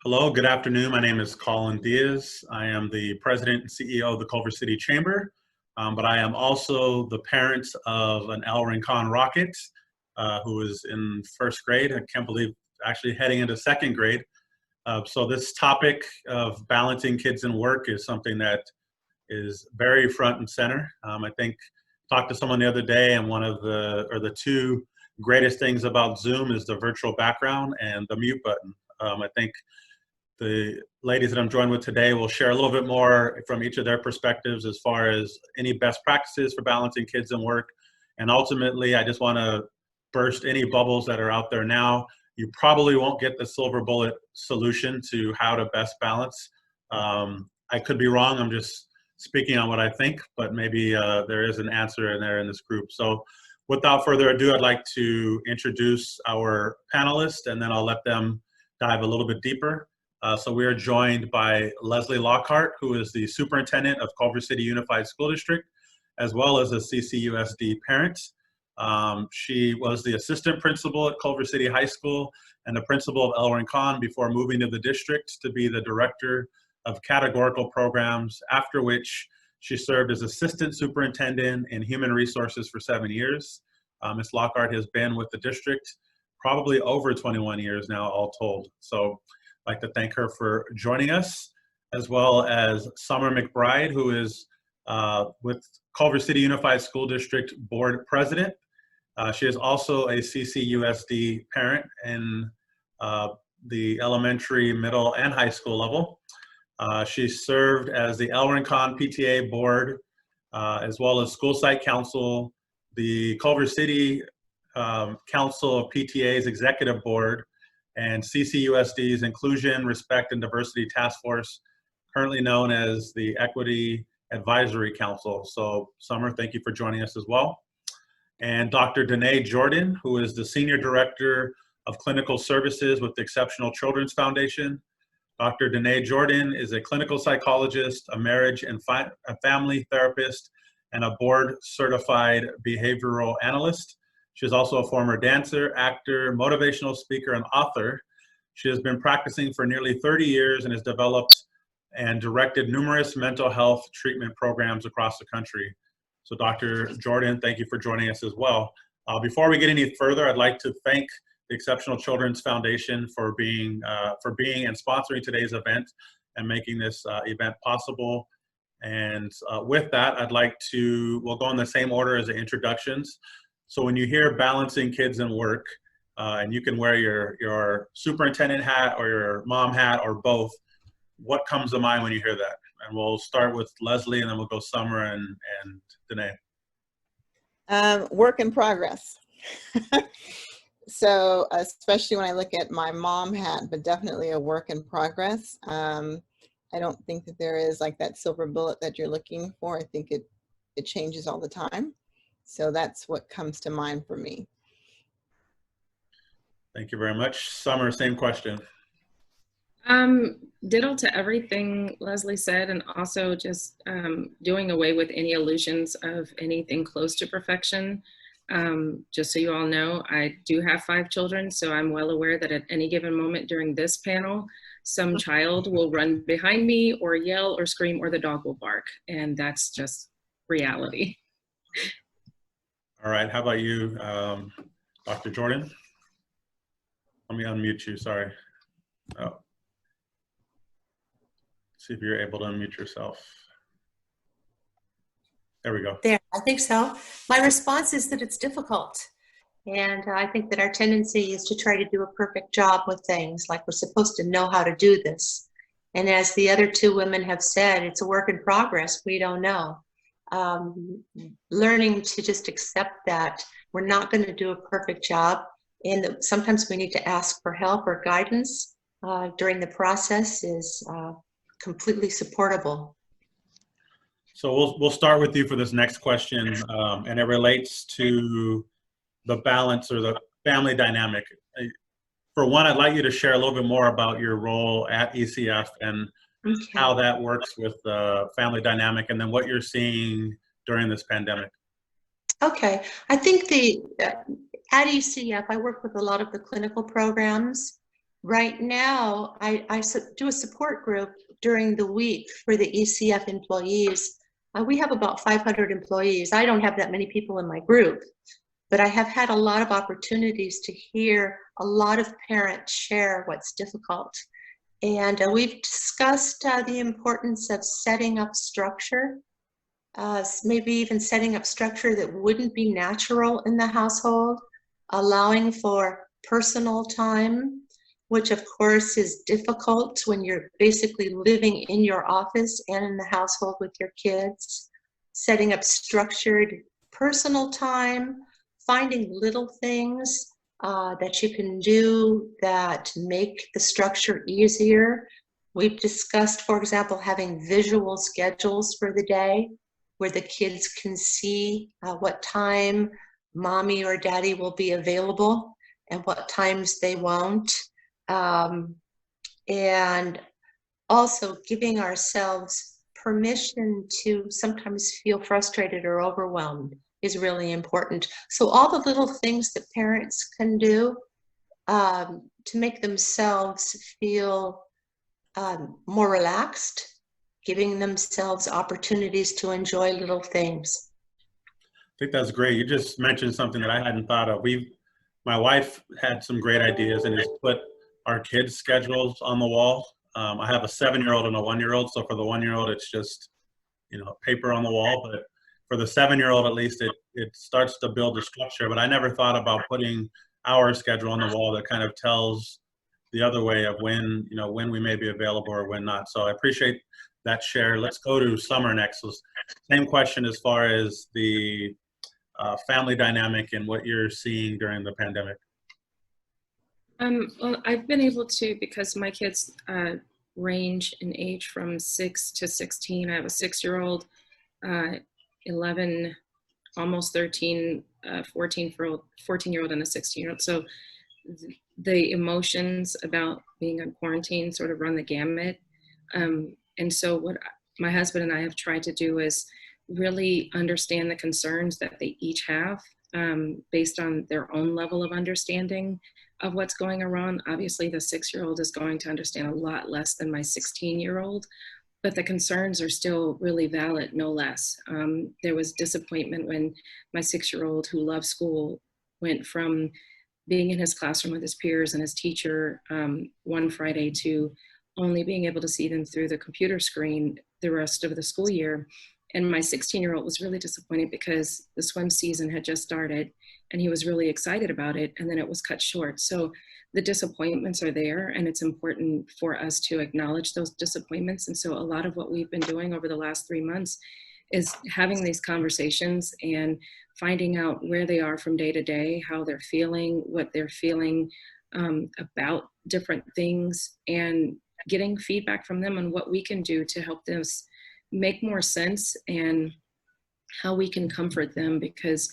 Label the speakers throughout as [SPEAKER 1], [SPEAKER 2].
[SPEAKER 1] Hello, good afternoon. My name is Colin Diaz. I am the president and CEO of the Culver City Chamber, but I am also the parent of an El Rincon Rocket who is in first grade. I can't believe actually heading into second grade. So this topic of balancing kids and work is something that is very front and center. I think talked to someone the other day, and one of the two greatest things about Zoom is the virtual background and the mute button. I think the ladies that I'm joined with today will share a little bit more from each of their perspectives as far as any best practices for balancing kids and work. And ultimately, I just want to burst any bubbles that are out there now. You probably won't get the silver bullet solution to how to best balance. I could be wrong. I'm just speaking on what I think, but maybe there is an answer in there in this group. So without further ado, I'd like to introduce our panelists, and then I'll let them dive a little bit deeper. So we are joined by Leslie Lockhart, who is the superintendent of Culver City Unified School District, as well as a CCUSD parent. She was the assistant principal at Culver City High School and the principal of El Rincon before moving to the district to be the director of categorical programs, after which she served as assistant superintendent in human resources for 7 years. Ms. Lockhart has been with the district probably over 21 years now, all told. So I'd like to thank her for joining us, as well as Summer McBride, who is with Culver City Unified School District Board President. She is also a CCUSD parent in the elementary, middle, and high school level. She served as the El Rincon PTA Board, as well as School Site Council, the Culver City Council of PTA's Executive Board, and CCUSD's Inclusion, Respect, and Diversity Task Force, currently known as the Equity Advisory Council. So Summer, thank you for joining us as well. And Dr. Danae Jordan, who is the Senior Director of Clinical Services with the Exceptional Children's Foundation. Dr. Danae Jordan is a clinical psychologist, a marriage and a family therapist, and a board-certified behavioral analyst. She is also a former dancer, actor, motivational speaker, and author. She has been practicing for nearly 30 years and has developed and directed numerous mental health treatment programs across the country. So Dr. Jordan, thank you for joining us as well. Before we get any further, I'd like to thank the Exceptional Children's Foundation for being and sponsoring today's event and making this event possible. And with that, we'll go in the same order as the introductions. So when you hear balancing kids and work, and you can wear your superintendent hat or your mom hat or both, what comes to mind when you hear that? And we'll start with Leslie, and then we'll go Summer and Danae.
[SPEAKER 2] Work in progress. So especially when I look at my mom hat, but definitely a work in progress. I don't think that there is like that silver bullet that you're looking for. I think it changes all the time. So that's what comes to mind for me.
[SPEAKER 1] Thank you very much. Summer, same question.
[SPEAKER 3] Ditto to everything Leslie said, and also just doing away with any illusions of anything close to perfection. Just so you all know, I do have 5 children, so I'm well aware that at any given moment during this panel, some child will run behind me or yell or scream, or the dog will bark, and that's just reality.
[SPEAKER 1] All right, how about you, Dr. Jordan? Let me unmute you, sorry. Oh. See if you're able to unmute yourself. There we go.
[SPEAKER 4] There, I think so. My response is that it's difficult. And I think that our tendency is to try to do a perfect job with things, like we're supposed to know how to do this. And as the other 2 women have said, it's a work in progress. We don't know. Learning to just accept that we're not going to do a perfect job, and that sometimes we need to ask for help or guidance during the process is completely supportable.
[SPEAKER 1] So we'll start with you for this next question, and it relates to the balance or the family dynamic. For one, I'd like you to share a little bit more about your role at ECF and how that works with the family dynamic, and then what you're seeing during this pandemic.
[SPEAKER 4] Okay, I think at ECF, I work with a lot of the clinical programs, Right now, do a support group during the week for the ECF employees. We have about 500 employees. I don't have that many people in my group, but I have had a lot of opportunities to hear a lot of parents share what's difficult. And we've discussed the importance of setting up structure, maybe even setting up structure that wouldn't be natural in the household, allowing for personal time, which of course is difficult when you're basically living in your office and in the household with your kids. Setting up structured personal time, finding little things that you can do that make the structure easier. We've discussed, for example, having visual schedules for the day where the kids can see what time mommy or daddy will be available and what times they won't. And also giving ourselves permission to sometimes feel frustrated or overwhelmed is really important. So all the little things that parents can do to make themselves feel more relaxed, giving themselves opportunities to enjoy little things.
[SPEAKER 1] I think that's great. You just mentioned something that I hadn't thought of. My wife had some great ideas and has put our kids' schedules on the wall. I have a 7-year-old and a 1-year-old. So for the 1-year-old, it's just, paper on the wall. But for the 7-year-old, at least it starts to build a structure. But I never thought about putting our schedule on the wall that kind of tells the other way of when we may be available or when not. So I appreciate that share. Let's go to Summer next. So same question as far as the family dynamic and what you're seeing during the pandemic.
[SPEAKER 3] Well, I've been able to, because my kids range in age from 6 to 16. I have a 6-year-old, 11, almost 13, 14-year-old and a 16-year-old. So the emotions about being on quarantine sort of run the gamut. And so what my husband and I have tried to do is really understand the concerns that they each have based on their own level of understanding of what's going around. Obviously, the 6-year-old is going to understand a lot less than my 16-year-old, but the concerns are still really valid, no less. There was disappointment when my 6-year-old, who loves school, went from being in his classroom with his peers and his teacher one Friday to only being able to see them through the computer screen the rest of the school year. And my 16-year-old was really disappointed because the swim season had just started and he was really excited about it, and then it was cut short. So the disappointments are there, and it's important for us to acknowledge those disappointments. And so a lot of what we've been doing over the last 3 months is having these conversations and finding out where they are from day to day, how they're feeling, what they're feeling about different things, and getting feedback from them on what we can do to help this make more sense and how we can comfort them. Because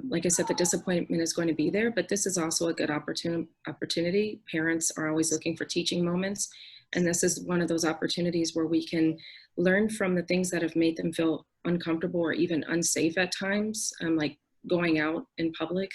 [SPEAKER 3] like I said, the disappointment is going to be there, but this is also a good opportunity. Parents are always looking for teaching moments, and this is one of those opportunities where we can learn from the things that have made them feel uncomfortable or even unsafe at times, like going out in public,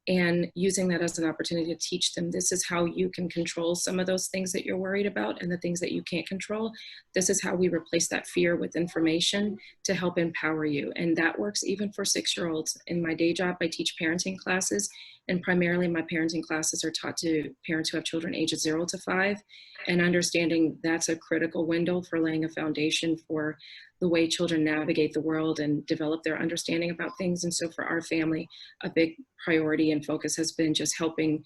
[SPEAKER 3] and using that as an opportunity to teach them, this is how you can control some of those things that you're worried about and the things that you can't control. This is how we replace that fear with information to help empower you. And that works even for 6-year-olds. In my day job, I teach parenting classes, and primarily my parenting classes are taught to parents who have children ages 0 to 5, and understanding that's a critical window for laying a foundation for the way children navigate the world and develop their understanding about things. And so for our family, a big priority and focus has been just helping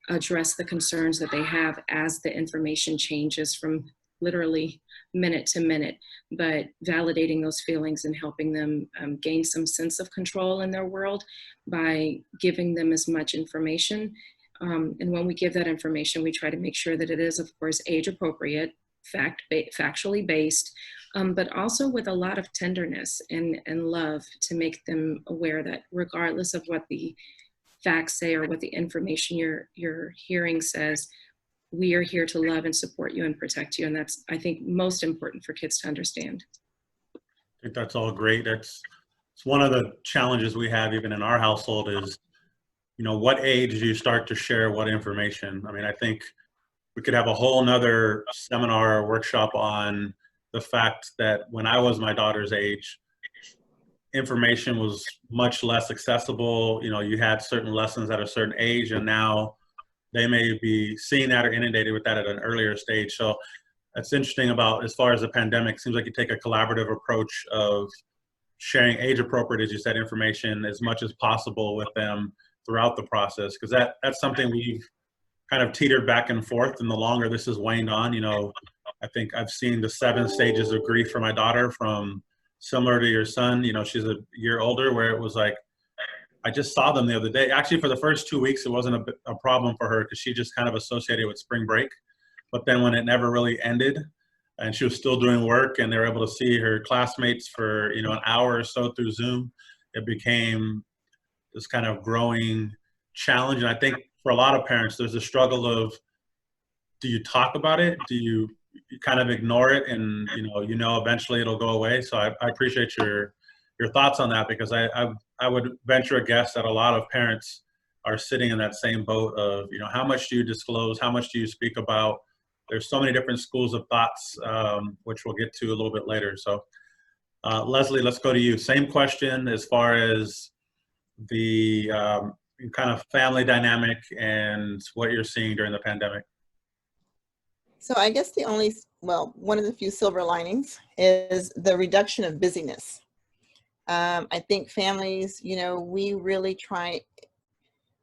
[SPEAKER 3] address the concerns that they have as the information changes from literally minute to minute, but validating those feelings and helping them gain some sense of control in their world by giving them as much information. And when we give that information, we try to make sure that it is, of course, age appropriate, factually based, but also with a lot of tenderness and love to make them aware that regardless of what the facts say or what the information you're hearing says, we are here to love and support you and protect you. And that's, I think, most important for kids to understand.
[SPEAKER 1] I think that's all great. It's one of the challenges we have even in our household is, what age do you start to share what information? I mean, I think we could have a whole nother seminar or workshop on the fact that when I was my daughter's age, information was much less accessible. You know, you had certain lessons at a certain age, and now they may be seeing that or inundated with that at an earlier stage. So that's interesting about, as far as the pandemic, seems like you take a collaborative approach of sharing age appropriate, as you said, information as much as possible with them throughout the process. Because that's something we've kind of teetered back and forth. And the longer this has waned on, you know, I think I've seen the 7 stages of grief for my daughter, from similar to your son. You know, she's a year older, where it was like, I just saw them the other day. Actually, for the first 2 weeks, it wasn't a problem for her because she just kind of associated with spring break. But then when it never really ended and she was still doing work and they were able to see her classmates for, you know, an hour or so through Zoom, it became this kind of growing challenge. And I think for a lot of parents, there's a struggle of, do you talk about it? Do you kind of ignore it? And, you know, eventually it'll go away. So I appreciate your thoughts on that, because I would venture a guess that a lot of parents are sitting in that same boat of, you know, how much do you disclose? How much do you speak about? There's so many different schools of thoughts, which we'll get to a little bit later. So Leslie, let's go to you. Same question as far as the kind of family dynamic and what you're seeing during the pandemic.
[SPEAKER 2] So I guess one of the few silver linings is the reduction of busyness. I think families, you know, we really try,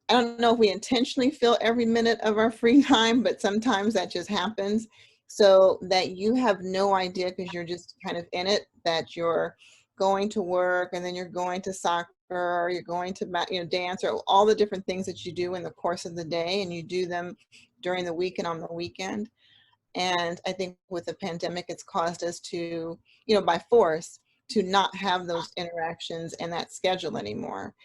[SPEAKER 2] I don't know if we intentionally fill every minute of our free time, but sometimes that just happens, so that you have no idea, because you're just kind of in it, that you're going to work and then you're going to soccer, or you're going to, you know, dance, or all the different things that you do in the course of the day, and you do them during the week and on the weekend. And I think with the pandemic, it's caused us to, you know, by force, to not have those interactions and that schedule anymore.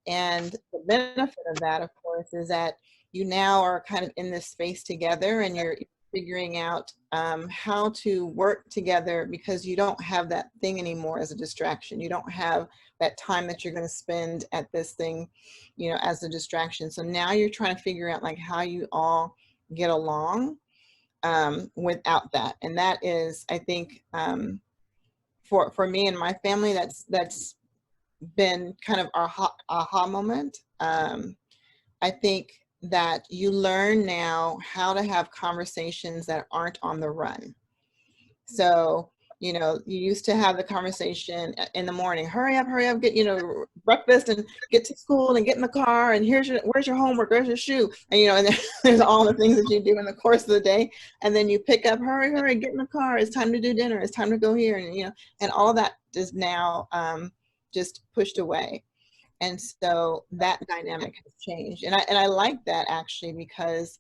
[SPEAKER 2] And the benefit of that, of course, is that you now are kind of in this space together, and you're figuring out how to work together, because you don't have that thing anymore as a distraction. You don't have that time that you're going to spend at this thing, you know, as a distraction. So now you're trying to figure out like how you all get along without that. And that is, I think, for me and my family, that's been kind of our aha moment. I think that you learn now how to have conversations that aren't on the run. So, you know, you used to have the conversation in the morning, hurry up, get, you know, breakfast and get to school and get in the car, and where's your homework, where's your shoe? And, you know, and there's all the things that you do in the course of the day. And then you pick up, hurry, get in the car, it's time to do dinner, it's time to go here. And, you know, and all of that is now just pushed away. And so that dynamic has changed. And I like that, actually, because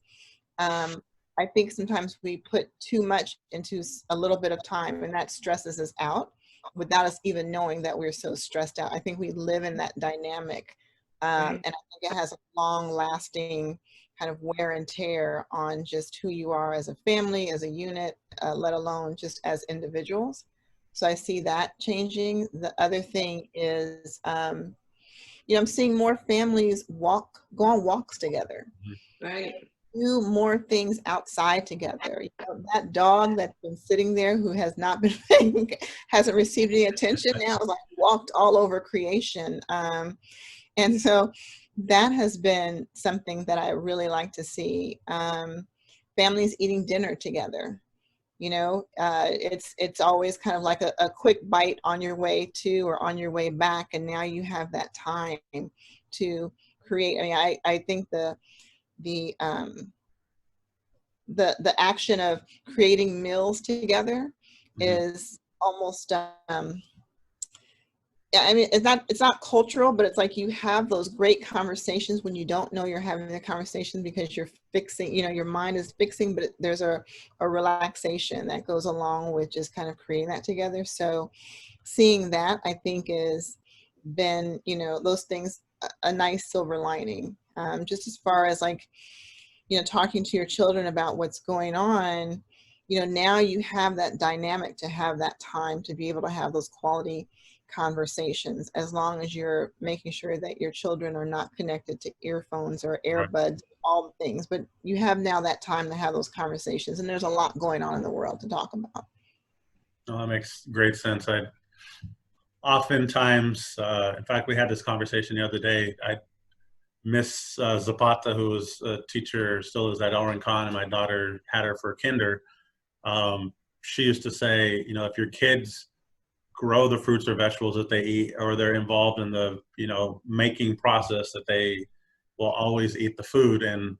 [SPEAKER 2] I think sometimes we put too much into a little bit of time, and that stresses us out without us even knowing that we're so stressed out. I think we live in that dynamic. And I think it has a long lasting kind of wear and tear on just who you are as a family, as a unit, let alone just as individuals. So I see that changing. The other thing is, you know, I'm seeing more families go on walks together.
[SPEAKER 4] Right.
[SPEAKER 2] Do more things outside together. You know, that dog that's been sitting there, who has not been hasn't received any attention, now is like walked all over creation. And so that has been something that I really like to see. Families eating dinner together. You know, it's always kind of like a quick bite on your way to or on your way back, and now you have that time to create. I mean, I think the action of creating meals together is almost yeah, I mean, it's not cultural, but it's like you have those great conversations when you don't know you're having the conversation, because you're fixing, you know, your mind is fixing, but there's a relaxation that goes along with just kind of creating that together. So seeing that, I think, is been, you know, those things, a nice silver lining. Just as far as like, you know, talking to your children about what's going on, you know, now you have that dynamic to have that time to be able to have those quality conversations, as long as you're making sure that your children are not connected to earphones or
[SPEAKER 1] Right.
[SPEAKER 2] earbuds, all the things. But you have now that time to have those conversations, and there's a lot going on in the world to talk about.
[SPEAKER 1] No, that makes great sense. I oftentimes, in fact, we had this conversation the other day. Miss Zapata, who was a teacher, still is at El Rincon, and my daughter had her for kinder. She used to say, you know, if your kids grow the fruits or vegetables that they eat, or they're involved in the, you know, making process, that they will always eat the food. And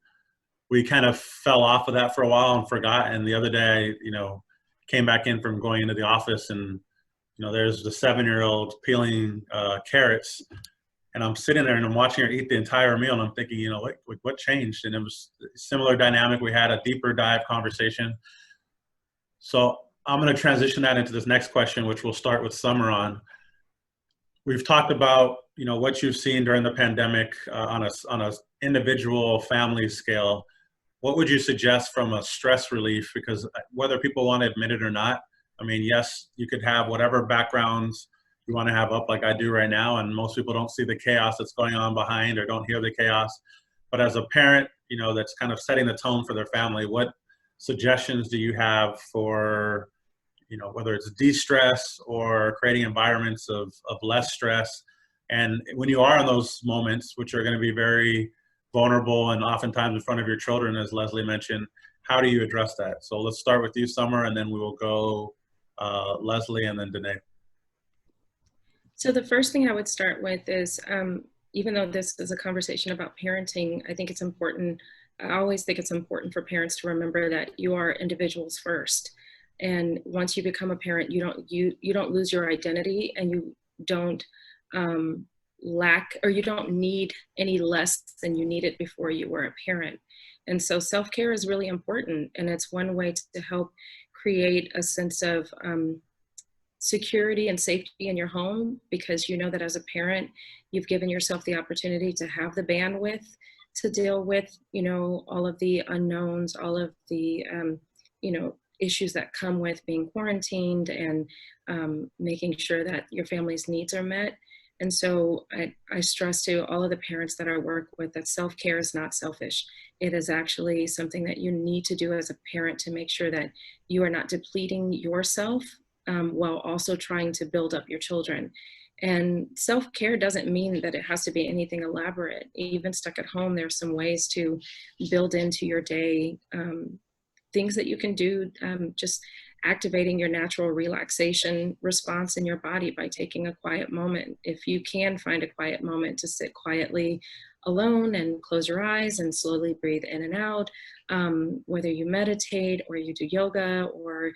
[SPEAKER 1] we kind of fell off of that for a while and forgot. And the other day, you know, came back in from going into the office, and, you know, there's the 7-year-old peeling carrots. And I'm sitting there and I'm watching her eat the entire meal, and I'm thinking, you know, what changed? And it was a similar dynamic. We had a deeper dive conversation. So I'm going to transition that into this next question, which we'll start with Summer on. We've talked about, you know, what you've seen during the pandemic on a individual family scale. What would you suggest from a stress relief? Because whether people want to admit it or not, I mean, yes, you could have whatever backgrounds you want to have up, like I do right now, and most people don't see the chaos that's going on behind, or don't hear the chaos. But as a parent, you know, that's kind of setting the tone for their family, what suggestions do you have for, you know, whether it's de-stress or creating environments of less stress? And when you are in those moments, which are going to be very vulnerable and oftentimes in front of your children, as Leslie mentioned, how do you address that? So let's start with you, Summer, and then we will go Leslie and then Danae.
[SPEAKER 3] So the first thing I would start with is, even though this is a conversation about parenting, I think it's important. I always think it's important for parents to remember that you are individuals first. And once you become a parent, you don't lose your identity, and you don't lack, or you don't need any less than you needed before you were a parent. And so self-care is really important. And it's one way to help create a sense of security and safety in your home, because you know that as a parent, you've given yourself the opportunity to have the bandwidth to deal with, you know, all of the unknowns, all of the, you know, issues that come with being quarantined, and making sure that your family's needs are met. And so I stress to all of the parents that I work with that self-care is not selfish. It is actually something that you need to do as a parent to make sure that you are not depleting yourself while also trying to build up your children. And self-care doesn't mean that it has to be anything elaborate. Even stuck at home, there's some ways to build into your day things that you can do, just activating your natural relaxation response in your body by taking a quiet moment. If you can find a quiet moment to sit quietly alone and close your eyes and slowly breathe in and out, whether you meditate or you do yoga, or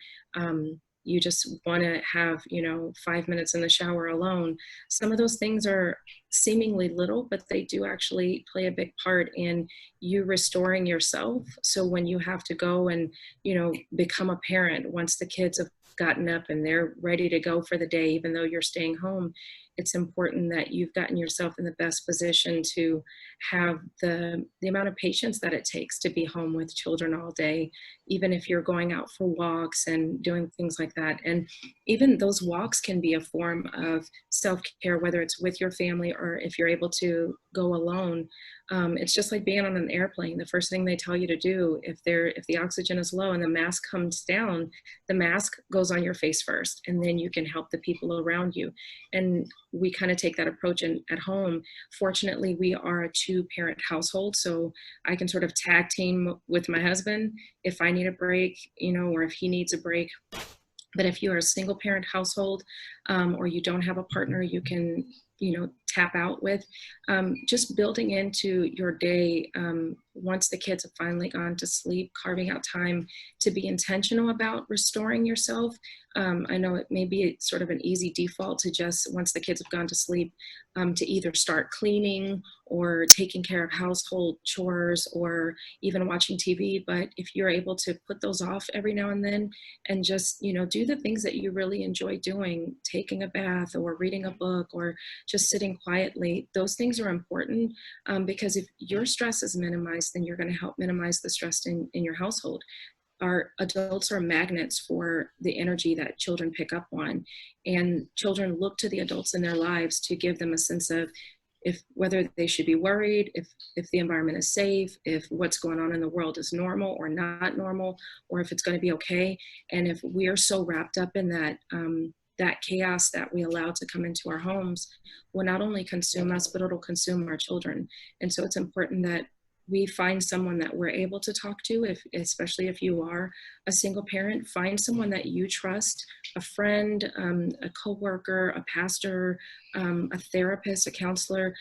[SPEAKER 3] you just want to have, you know, 5 minutes in the shower alone. Some of those things are seemingly little, but they do actually play a big part in you restoring yourself. So when you have to go and, you know, become a parent, once the kids have gotten up and they're ready to go for the day, even though you're staying home, it's important that you've gotten yourself in the best position to have the amount of patience that it takes to be home with children all day, even if you're going out for walks and doing things like that. And even those walks can be a form of self-care, whether it's with your family or if you're able to go alone. It's just like being on an airplane. The first thing they tell you to do, if the oxygen is low and the mask comes down, the mask goes on your face first, and then you can help the people around you. And we kind of take that approach at home. Fortunately, we are a 2-parent household, so I can sort of tag team with my husband if I need a break, you know, or if he needs a break. But if you're a single parent household, or you don't have a partner you can, you know, tap out with, just building into your day, once the kids have finally gone to sleep, carving out time to be intentional about restoring yourself. I know it may be sort of an easy default to just, once the kids have gone to sleep, to either start cleaning or taking care of household chores or even watching TV. But if you're able to put those off every now and then and just, you know, do the things that you really enjoy doing, taking a bath or reading a book or just sitting quietly, those things are important, because if your stress is minimized, then you're going to help minimize the stress in your household. our adults are magnets for the energy that children pick up on, and children look to the adults in their lives to give them a sense of whether they should be worried, if the environment is safe, if what's going on in the world is normal or not normal, or if it's going to be okay. And if we are so wrapped up in that that chaos that we allow to come into our homes, will not only consume us, but it'll consume our children. And so it's important that we find someone that we're able to talk to, especially if you are a single parent. Find someone that you trust, a friend, a coworker, a pastor, a therapist, a counselor.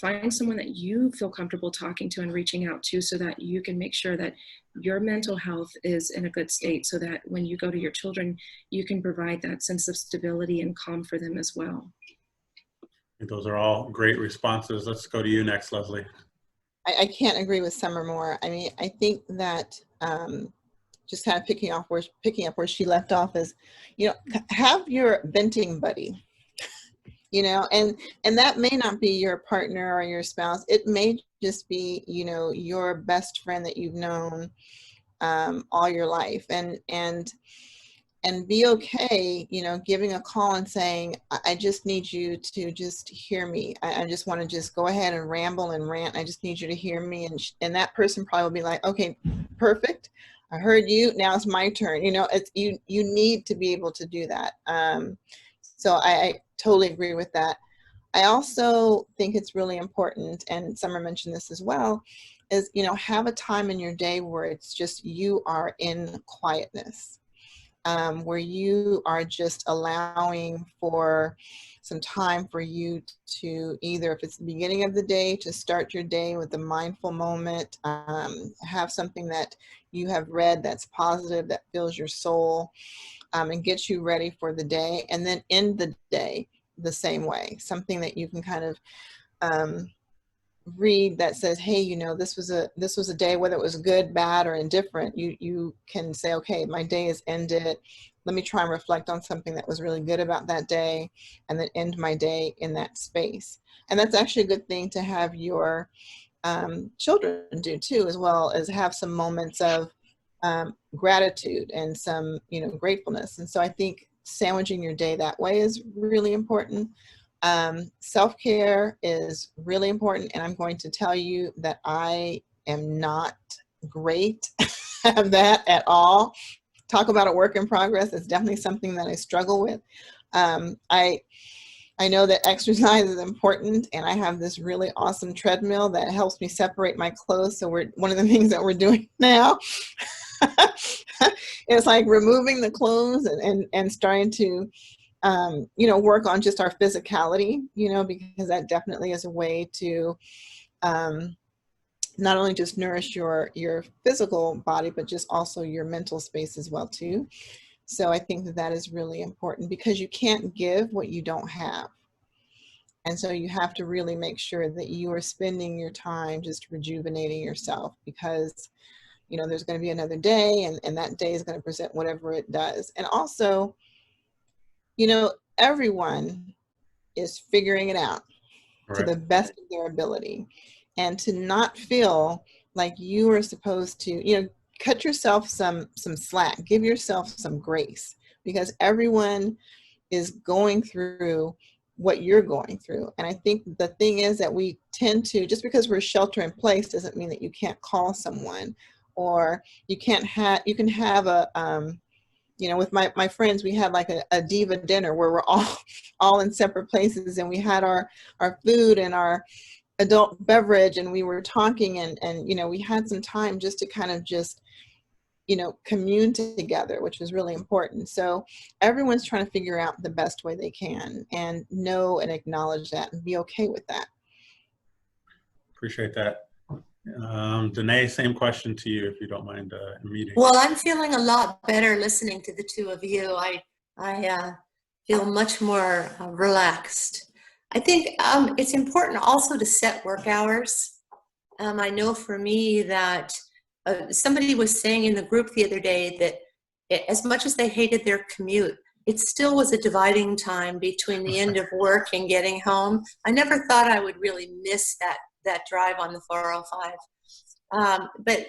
[SPEAKER 3] Find someone that you feel comfortable talking to and reaching out to, so that you can make sure that your mental health is in a good state, so that when you go to your children, you can provide that sense of stability and calm for them as well.
[SPEAKER 1] Those are all great responses. Let's go to you next, Leslie.
[SPEAKER 2] I can't agree with Summer more. I mean, I think that just kind of picking up where she left off is, you know, have your venting buddy, you know, and that may not be your partner or your spouse. It may just be, you know, your best friend that you've known all your life, and be okay, you know, giving a call and saying, I just need you to just hear me. I just want to just go ahead and ramble and rant. I just need you to hear me. And that person probably will be like, okay, perfect. I heard you. Now it's my turn. You know, it's you need to be able to do that. So I totally agree with that. I also think it's really important, and Summer mentioned this as well, is, you know, have a time in your day where it's just you are in quietness. Where you are just allowing for some time for you to either, if it's the beginning of the day, to start your day with a mindful moment, have something that you have read that's positive, that fills your soul, and gets you ready for the day, and then end the day the same way. Something that you can kind of read that says, hey, you know, this was a day, whether it was good, bad, or indifferent, you can say, okay, my day is ended. Let me try and reflect on something that was really good about that day, and then end my day in that space. And that's actually a good thing to have your children do too, as well as have some moments of gratitude and some, you know, gratefulness. And so I think sandwiching your day that way is really important. Self-care is really important, and I'm going to tell you that I am not great at that at all. Talk about a work in progress. It's definitely something that I struggle with. I know that exercise is important, and I have this really awesome treadmill that helps me separate my clothes. So one of the things that we're doing now is like removing the clothes and starting to you know, work on just our physicality, you know, because that definitely is a way to not only just nourish your physical body, but just also your mental space as well too. So I think that that is really important, because you can't give what you don't have. And so you have to really make sure that you are spending your time just rejuvenating yourself, because, you know, there's going to be another day, and that day is going to present whatever it does. And also, you know, everyone is figuring it out to the best of their ability, and to not feel like you are supposed to, you know, cut yourself some slack, give yourself some grace, because everyone is going through what you're going through. And I think the thing is that we tend to, just because we're shelter in place doesn't mean that you can't call someone, or you can have a, you know, with my friends, we had like a diva dinner where we're all in separate places, and we had our food and our adult beverage, and we were talking, and you know, we had some time just to kind of just, you know, commune together, which was really important. So everyone's trying to figure out the best way they can, and know and acknowledge that, and be okay with that.
[SPEAKER 1] Appreciate that. Danae, same question to you, if you don't mind meeting.
[SPEAKER 4] Well, I'm feeling a lot better listening to the two of you. I feel much more relaxed. I think it's important also to set work hours. I know for me that somebody was saying in the group the other day that as much as they hated their commute, it still was a dividing time between the end of work and getting home. I never thought I would really miss that drive on the 405. But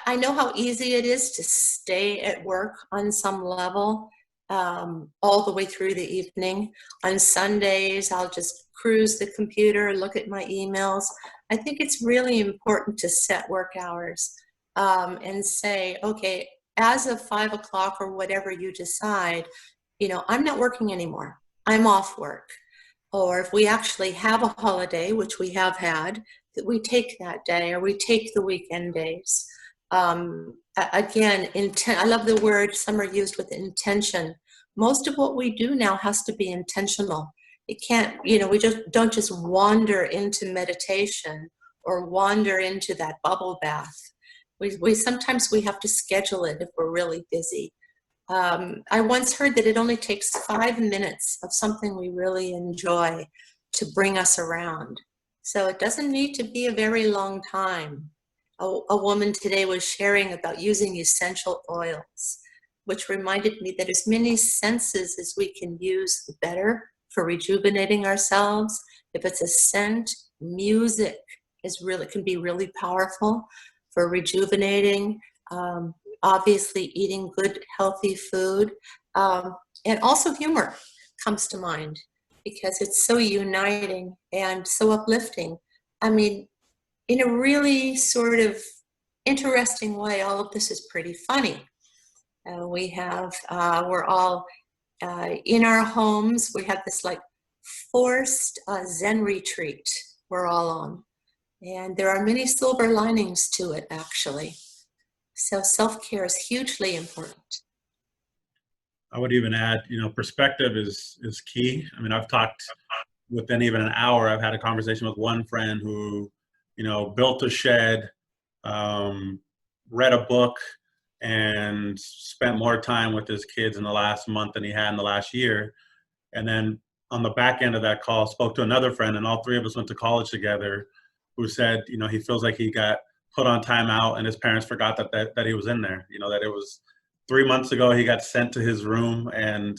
[SPEAKER 4] I know how easy it is to stay at work on some level all the way through the evening. On Sundays, I'll just cruise the computer, look at my emails. I think it's really important to set work hours and say, okay, as of 5 o'clock or whatever you decide, you know, I'm not working anymore. I'm off work. Or if we actually have a holiday, which we have had, that we take that day, or we take the weekend days. Again, I love the word some are used with intention. Most of what we do now has to be intentional. It can't, you know, we just don't just wander into meditation or wander into that bubble bath. We sometimes we have to schedule it if we're really busy. I once heard that it only takes 5 minutes of something we really enjoy to bring us around. So it doesn't need to be a very long time. A woman today was sharing about using essential oils, which reminded me that as many senses as we can use, the better for rejuvenating ourselves. If it's a scent, music can be really powerful for rejuvenating. Obviously eating good, healthy food. And also humor comes to mind because it's so uniting and so uplifting. I mean, in a really sort of interesting way, all of this is pretty funny. We're all in our homes. We have this like forced Zen retreat we're all on. And there are many silver linings to it, actually. So self-care is hugely important.
[SPEAKER 1] I would even add, you know, perspective is key. I mean, I've talked within even an hour, I've had a conversation with one friend who, you know, built a shed, read a book, and spent more time with his kids in the last month than he had in the last year. And then on the back end of that call, spoke to another friend, and all three of us went to college together, who said, you know, he feels like he got put on timeout and his parents forgot that he was in there. You know, that it was 3 months ago he got sent to his room, and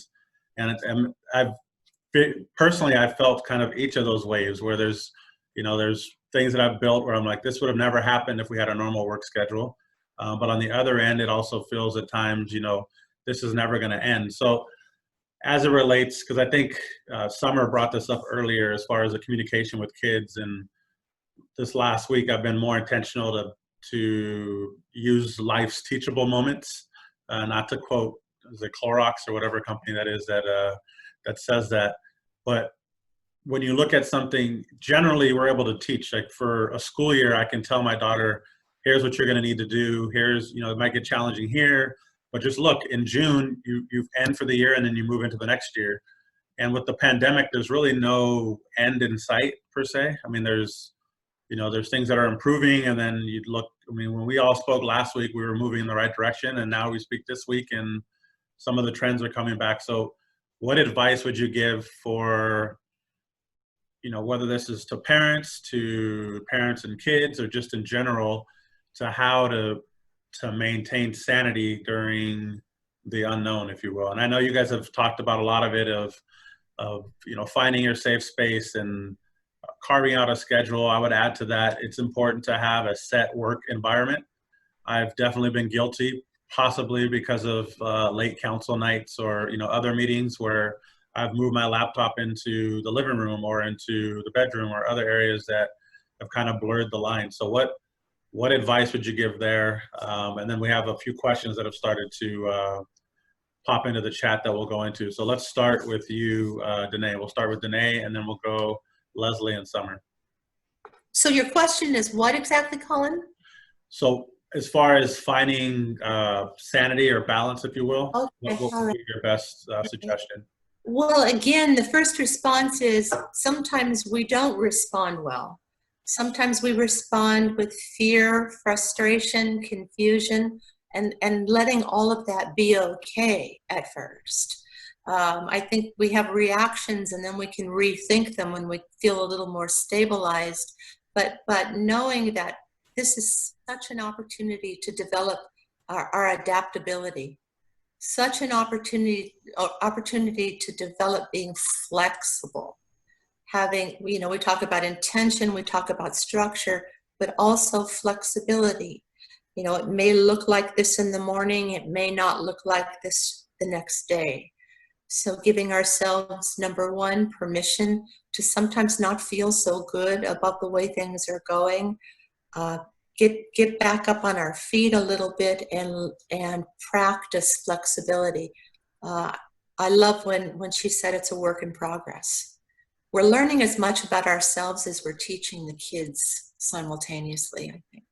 [SPEAKER 1] I've personally, I felt kind of each of those waves where there's things that I've built where I'm like, this would have never happened if we had a normal work schedule. But on the other end, it also feels at times, you know, this is never going to end. So as it relates, because I think Summer brought this up earlier as far as the communication with kids, and this last week I've been more intentional to use life's teachable moments, not to quote the Clorox or whatever company that is that says that. But when you look at something, generally we're able to teach. Like for a school year, I can tell my daughter, here's what you're going to need to do. Here's, you know, it might get challenging here, but just look, in June, you end for the year and then you move into the next year. And with the pandemic, there's really no end in sight per se. I mean, there's things that are improving, and then you'd look, I mean, when we all spoke last week, we were moving in the right direction, and now we speak this week and some of the trends are coming back. So what advice would you give for, you know, whether this is to parents and kids, or just in general, to how to maintain sanity during the unknown, if you will? And I know you guys have talked about a lot of it of you know, finding your safe space and carving out a schedule. I would add to that, it's important to have a set work environment. I've definitely been guilty, possibly because of late council nights or, you know, other meetings where I've moved my laptop into the living room or into the bedroom or other areas that have kind of blurred the line. So what advice would you give there? And then we have a few questions that have started to pop into the chat that we'll go into. So let's start with you, Danae. We'll start with Danae, and then we'll go Leslie and Summer.
[SPEAKER 4] So your question is what exactly, Colin?
[SPEAKER 1] So as far as finding sanity or balance, if you will,
[SPEAKER 4] Okay,
[SPEAKER 1] what would be your best suggestion?
[SPEAKER 4] Well, again, the first response is sometimes we don't respond well. Sometimes we respond with fear, frustration, confusion, and letting all of that be okay at first. I think we have reactions and then we can rethink them when we feel a little more stabilized. But knowing that this is such an opportunity to develop our adaptability, such an opportunity to develop being flexible, having, you know, we talk about intention, we talk about structure, but also flexibility. You know, it may look like this in the morning, it may not look like this the next day. So giving ourselves, number one, permission to sometimes not feel so good about the way things are going. Get back up on our feet a little bit and practice flexibility. I love when she said it's a work in progress. We're learning as much about ourselves as we're teaching the kids simultaneously, I think.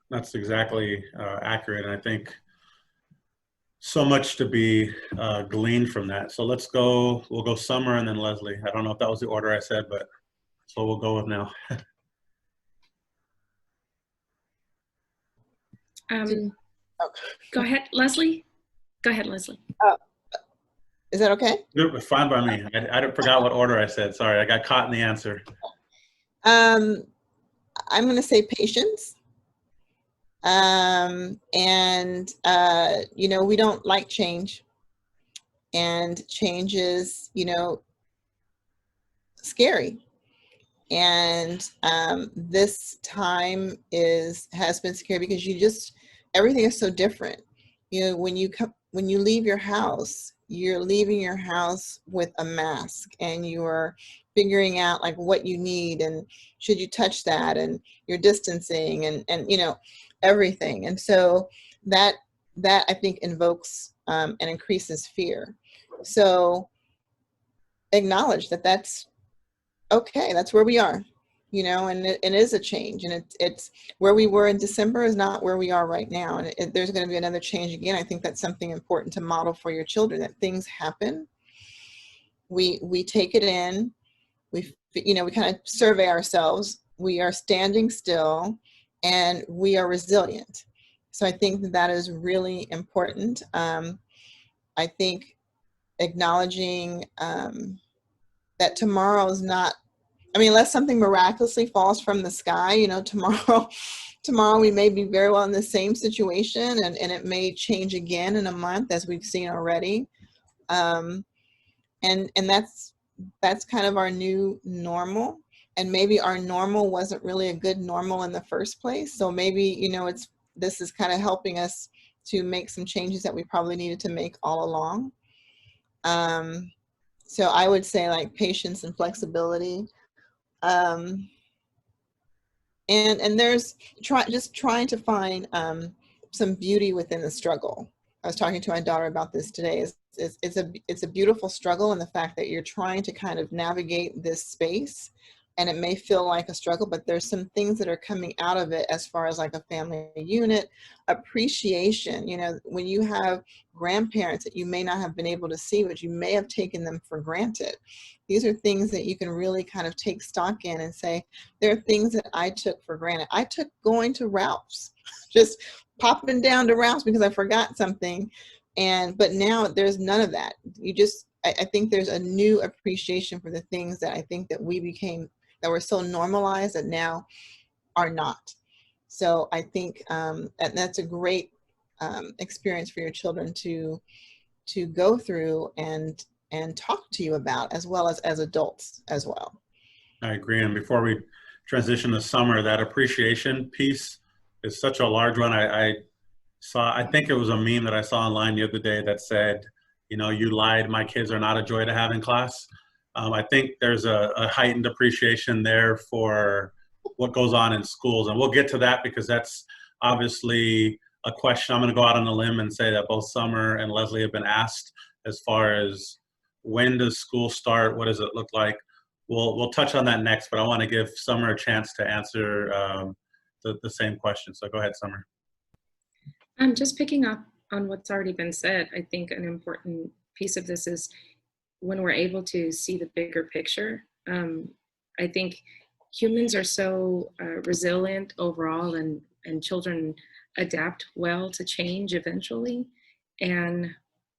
[SPEAKER 1] That's exactly accurate. And I think so much to be gleaned from that. So we'll go Summer and then Leslie. I don't know if that was the order I said, but that's what we'll go with now.
[SPEAKER 3] Go ahead, Leslie. Go ahead, Leslie.
[SPEAKER 2] Is that okay?
[SPEAKER 1] Fine by me. I forgot what order I said. Sorry, I got caught in the answer.
[SPEAKER 2] I'm going to say patience. And you know, we don't like change, and change is, you know, scary. And this time has been scary because everything is so different. You know, when you leave your house, you're leaving your house with a mask, and you're figuring out like what you need, and should you touch that, and you're distancing, and you know, everything. And so that I think invokes and increases fear. So acknowledge that that's okay, that's where we are, you know, and it is a change, and it's where we were in December is not where we are right now, and there's going to be another change again. I think that's something important to model for your children, that things happen, we take it in, we kind of survey ourselves, we are standing still, and we are resilient. So I think that is really important. I think acknowledging that tomorrow is not, I mean, unless something miraculously falls from the sky, you know, tomorrow we may be very well in the same situation, and it may change again in a month, as we've seen already. And that's kind of our new normal. And maybe our normal wasn't really a good normal in the first place. So maybe, you know, this is kind of helping us to make some changes that we probably needed to make all along. So I would say like patience and flexibility. And there's just trying to find some beauty within the struggle. I was talking to my daughter about this today. It's a beautiful struggle in the fact that you're trying to kind of navigate this space, and it may feel like a struggle, but there's some things that are coming out of it as far as like a family unit, appreciation. You know, when you have grandparents that you may not have been able to see, but you may have taken them for granted. These are things that you can really kind of take stock in and say, there are things that I took for granted. I took going to Ralph's, just popping down to Ralph's because I forgot something. But now there's none of that. I think there's a new appreciation for the things that I think that that were so normalized that now are not. So I think and that's a great experience for your children to go through and talk to you about, as well as adults as well.
[SPEAKER 1] I agree. And before we transition to Summer, that appreciation piece is such a large one. I think it was a meme that I saw online the other day that said, you know, you lied, my kids are not a joy to have in class. I think there's a heightened appreciation there for what goes on in schools. And we'll get to that because that's obviously a question I'm going to go out on a limb and say that both Summer and Leslie have been asked, as far as when does school start? What does it look like? We'll touch on that next, but I want to give Summer a chance to answer the same question. So go ahead, Summer.
[SPEAKER 3] I'm just picking up on what's already been said. I think an important piece of this is when we're able to see the bigger picture. I think humans are so resilient overall, and children adapt well to change eventually. And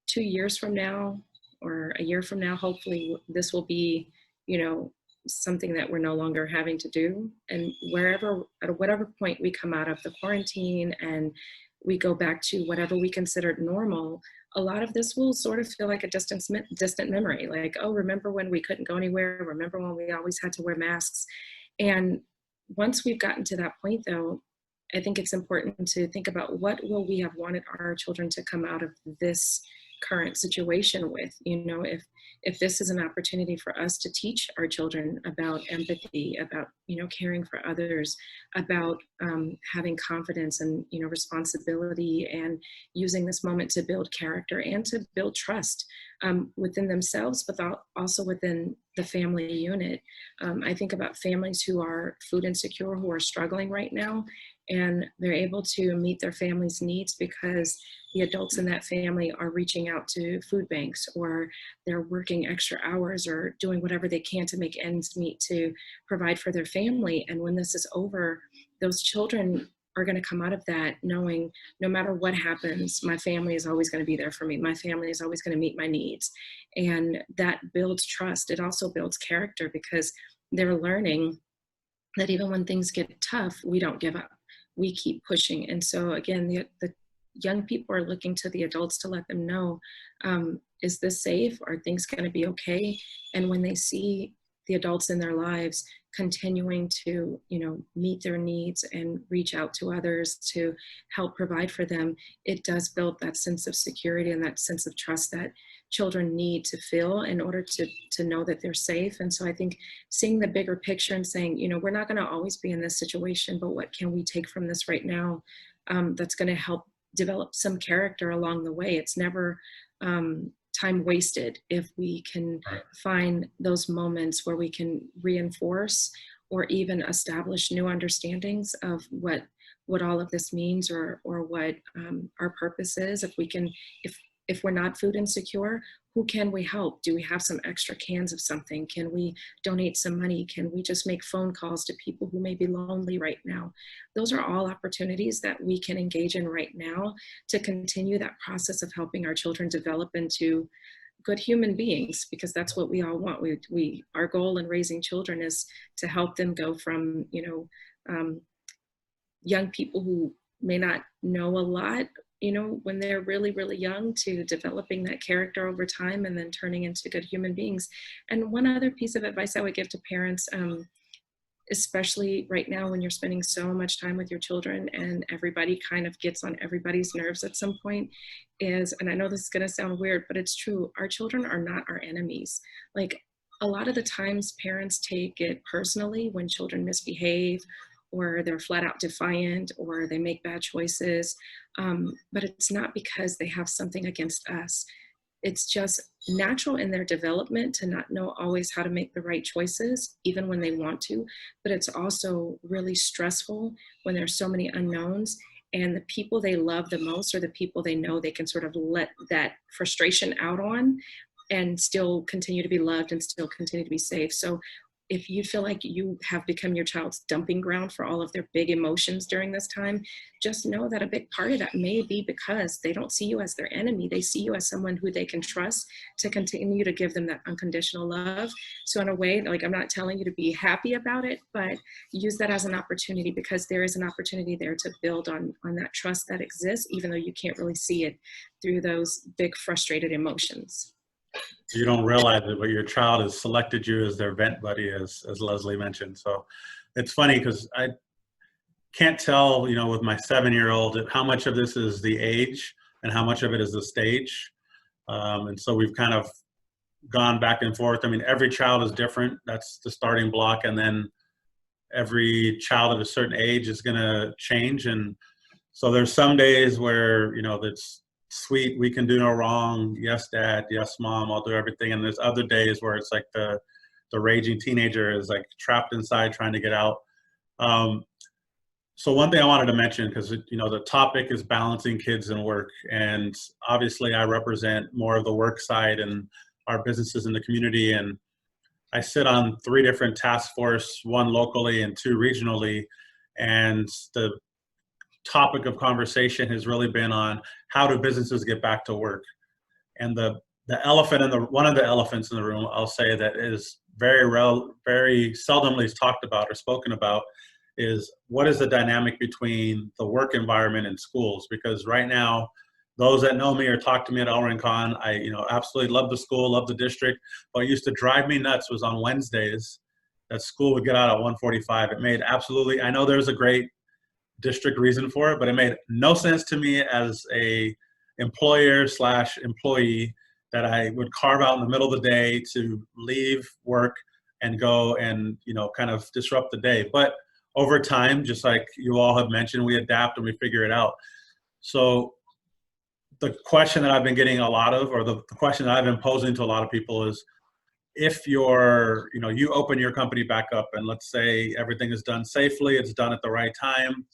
[SPEAKER 3] 2 years from now, or a year from now, hopefully this will be, you know, something that we're no longer having to do. And at whatever point we come out of the quarantine and we go back to whatever we considered normal, a lot of this will sort of feel like a distant memory. Like, oh, remember when we couldn't go anywhere? Remember when we always had to wear masks? And once we've gotten to that point, though, I think it's important to think about what will we have wanted our children to come out of this current situation with. You know, if this is an opportunity for us to teach our children about empathy, about, you know, caring for others, about having confidence and, you know, responsibility, and using this moment to build character and to build trust within themselves, but also within the family unit. I think about families who are food insecure, who are struggling right now, and they're able to meet their family's needs because the adults in that family are reaching out to food banks, or they're working extra hours, or doing whatever they can to make ends meet to provide for their family. And when this is over, those children are going to come out of that knowing no matter what happens, my family is always going to be there for me. My family is always going to meet my needs. And that builds trust. It also builds character, because they're learning that even when things get tough, we don't give up. We keep pushing. And so again, the young people are looking to the adults to let them know, is this safe? Are things going to be okay? And when they see the adults in their lives continuing to, you know, meet their needs and reach out to others to help provide for them, it does build that sense of security and that sense of trust that children need to feel in order to know that they're safe. And so I think seeing the bigger picture and saying, you know, we're not going to always be in this situation, but what can we take from this right now that's going to help develop some character along the way? It's never time wasted if we can find those moments where we can reinforce or even establish new understandings of what all of this means, or what our purpose is. If we can, if we're not food insecure, who can we help? Do we have some extra cans of something? Can we donate some money? Can we just make phone calls to people who may be lonely right now? Those are all opportunities that we can engage in right now to continue that process of helping our children develop into good human beings, because that's what we all want. Our goal in raising children is to help them go from, you know, young people who may not know a lot, you know, when they're really, really young, to developing that character over time and then turning into good human beings. And one other piece of advice I would give to parents, especially right now when you're spending so much time with your children and everybody kind of gets on everybody's nerves at some point, is, and I know this is going to sound weird, but it's true, our children are not our enemies. Like, a lot of the times parents take it personally when children misbehave, or they're flat out defiant, or they make bad choices. But it's not because they have something against us. It's just natural in their development to not know always how to make the right choices, even when they want to. But it's also really stressful when there's so many unknowns, and the people they love the most are the people they know they can sort of let that frustration out on and still continue to be loved and still continue to be safe. So if you feel like you have become your child's dumping ground for all of their big emotions during this time, just know that a big part of that may be because they don't see you as their enemy. They see you as someone who they can trust to continue to give them that unconditional love. So in a way, like, I'm not telling you to be happy about it, but use that as an opportunity, because there is an opportunity there to build on that trust that exists, even though you can't really see it through those big frustrated emotions.
[SPEAKER 1] You don't realize it, but your child has selected you as their vent buddy, as Leslie mentioned. So it's funny because I can't tell, you know, with my 7-year-old, how much of this is the age and how much of it is the stage. And so we've kind of gone back and forth. I mean, every child is different. That's the starting block. And then every child at a certain age is going to change. And so there's some days where, you know, that's sweet, we can do no wrong, yes dad, yes mom, I'll do everything. And there's other days where it's like the raging teenager is like trapped inside trying to get out. So one thing I wanted to mention, because, you know, the topic is balancing kids and work, and obviously I represent more of the work side and our businesses in the community, and I sit on 3 different task force, 1 locally and 2 regionally, and the topic of conversation has really been on how do businesses get back to work. And the elephant in the, one of the elephants in the room, I'll say, that is very seldomly talked about or spoken about, is what is the dynamic between the work environment and schools? Because right now, those that know me or talk to me at El Rincon, I, you know, absolutely love the school, love the district. What used to drive me nuts was on Wednesdays that school would get out at 1:45. It made absolutely, I know there's a great district reason for it, but it made no sense to me as a employer/employee that I would carve out in the middle of the day to leave work and go and, you know, kind of disrupt the day. But over time, just like you all have mentioned, we adapt and we figure it out. So the question that I've been getting a lot of, or the question that I've been posing to a lot of people is, if you're, you know, you open your company back up and let's say everything is done safely, it's done at the right time,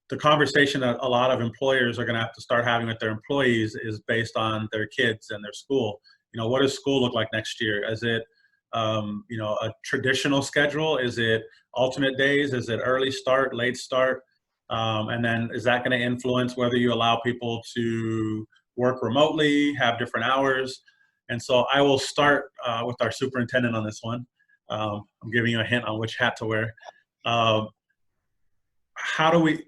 [SPEAKER 1] the conversation that a lot of employers are going to have to start having with their employees is based on their kids and their school. You know, what does school look like next year? Is it, you know, a traditional schedule? Is it alternate days? Is it early start, late start? And then is that going to influence whether you allow people to work remotely, have different hours? And so I will start with our superintendent on this one. I'm giving you a hint on which hat to wear. How do we,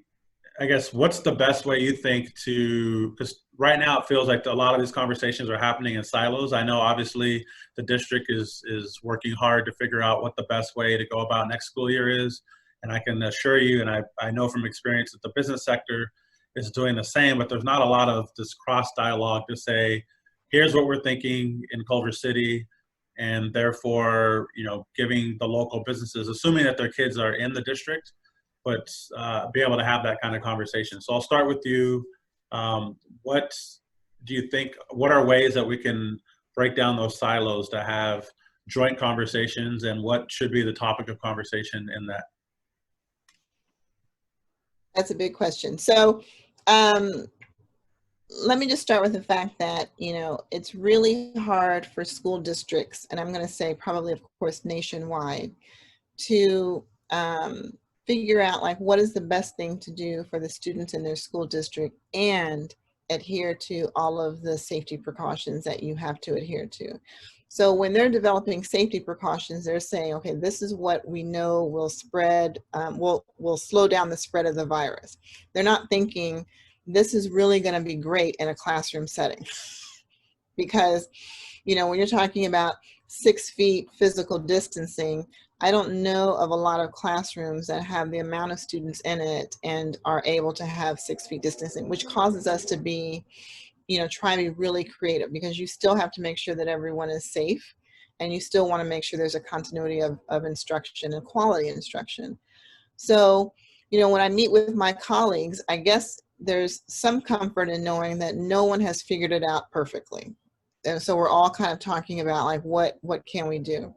[SPEAKER 1] I guess, what's the best way you think to, because right now it feels like a lot of these conversations are happening in silos. I know obviously the district is working hard to figure out what the best way to go about next school year is. And I can assure you, and I know from experience that the business sector is doing the same, but there's not a lot of this cross dialogue to say, here's what we're thinking in Culver City, and therefore, you know, giving the local businesses, assuming that their kids are in the district, but be able to have that kind of conversation. So I'll start with you. What do you think, what are ways that we can break down those silos to have joint conversations, and what should be the topic of conversation in that?
[SPEAKER 2] That's a big question. So let me just start with the fact that, you know, it's really hard for school districts, and I'm going to say probably, of course, nationwide, to figure out like what is the best thing to do for the students in their school district and adhere to all of the safety precautions that you have to adhere to. So when they're developing safety precautions, they're saying, okay, this is what we know will spread, will slow down the spread of the virus. They're not thinking this is really going to be great in a classroom setting. Because, you know, when you're talking about 6 feet physical distancing, I don't know of a lot of classrooms that have the amount of students in it and are able to have 6 feet distancing, which causes us to be, you know, try to be really creative, because you still have to make sure that everyone is safe, and you still want to make sure there's a continuity of instruction and quality instruction. So, you know, when I meet with my colleagues, I guess there's some comfort in knowing that no one has figured it out perfectly. And so we're all kind of talking about like, what can we do?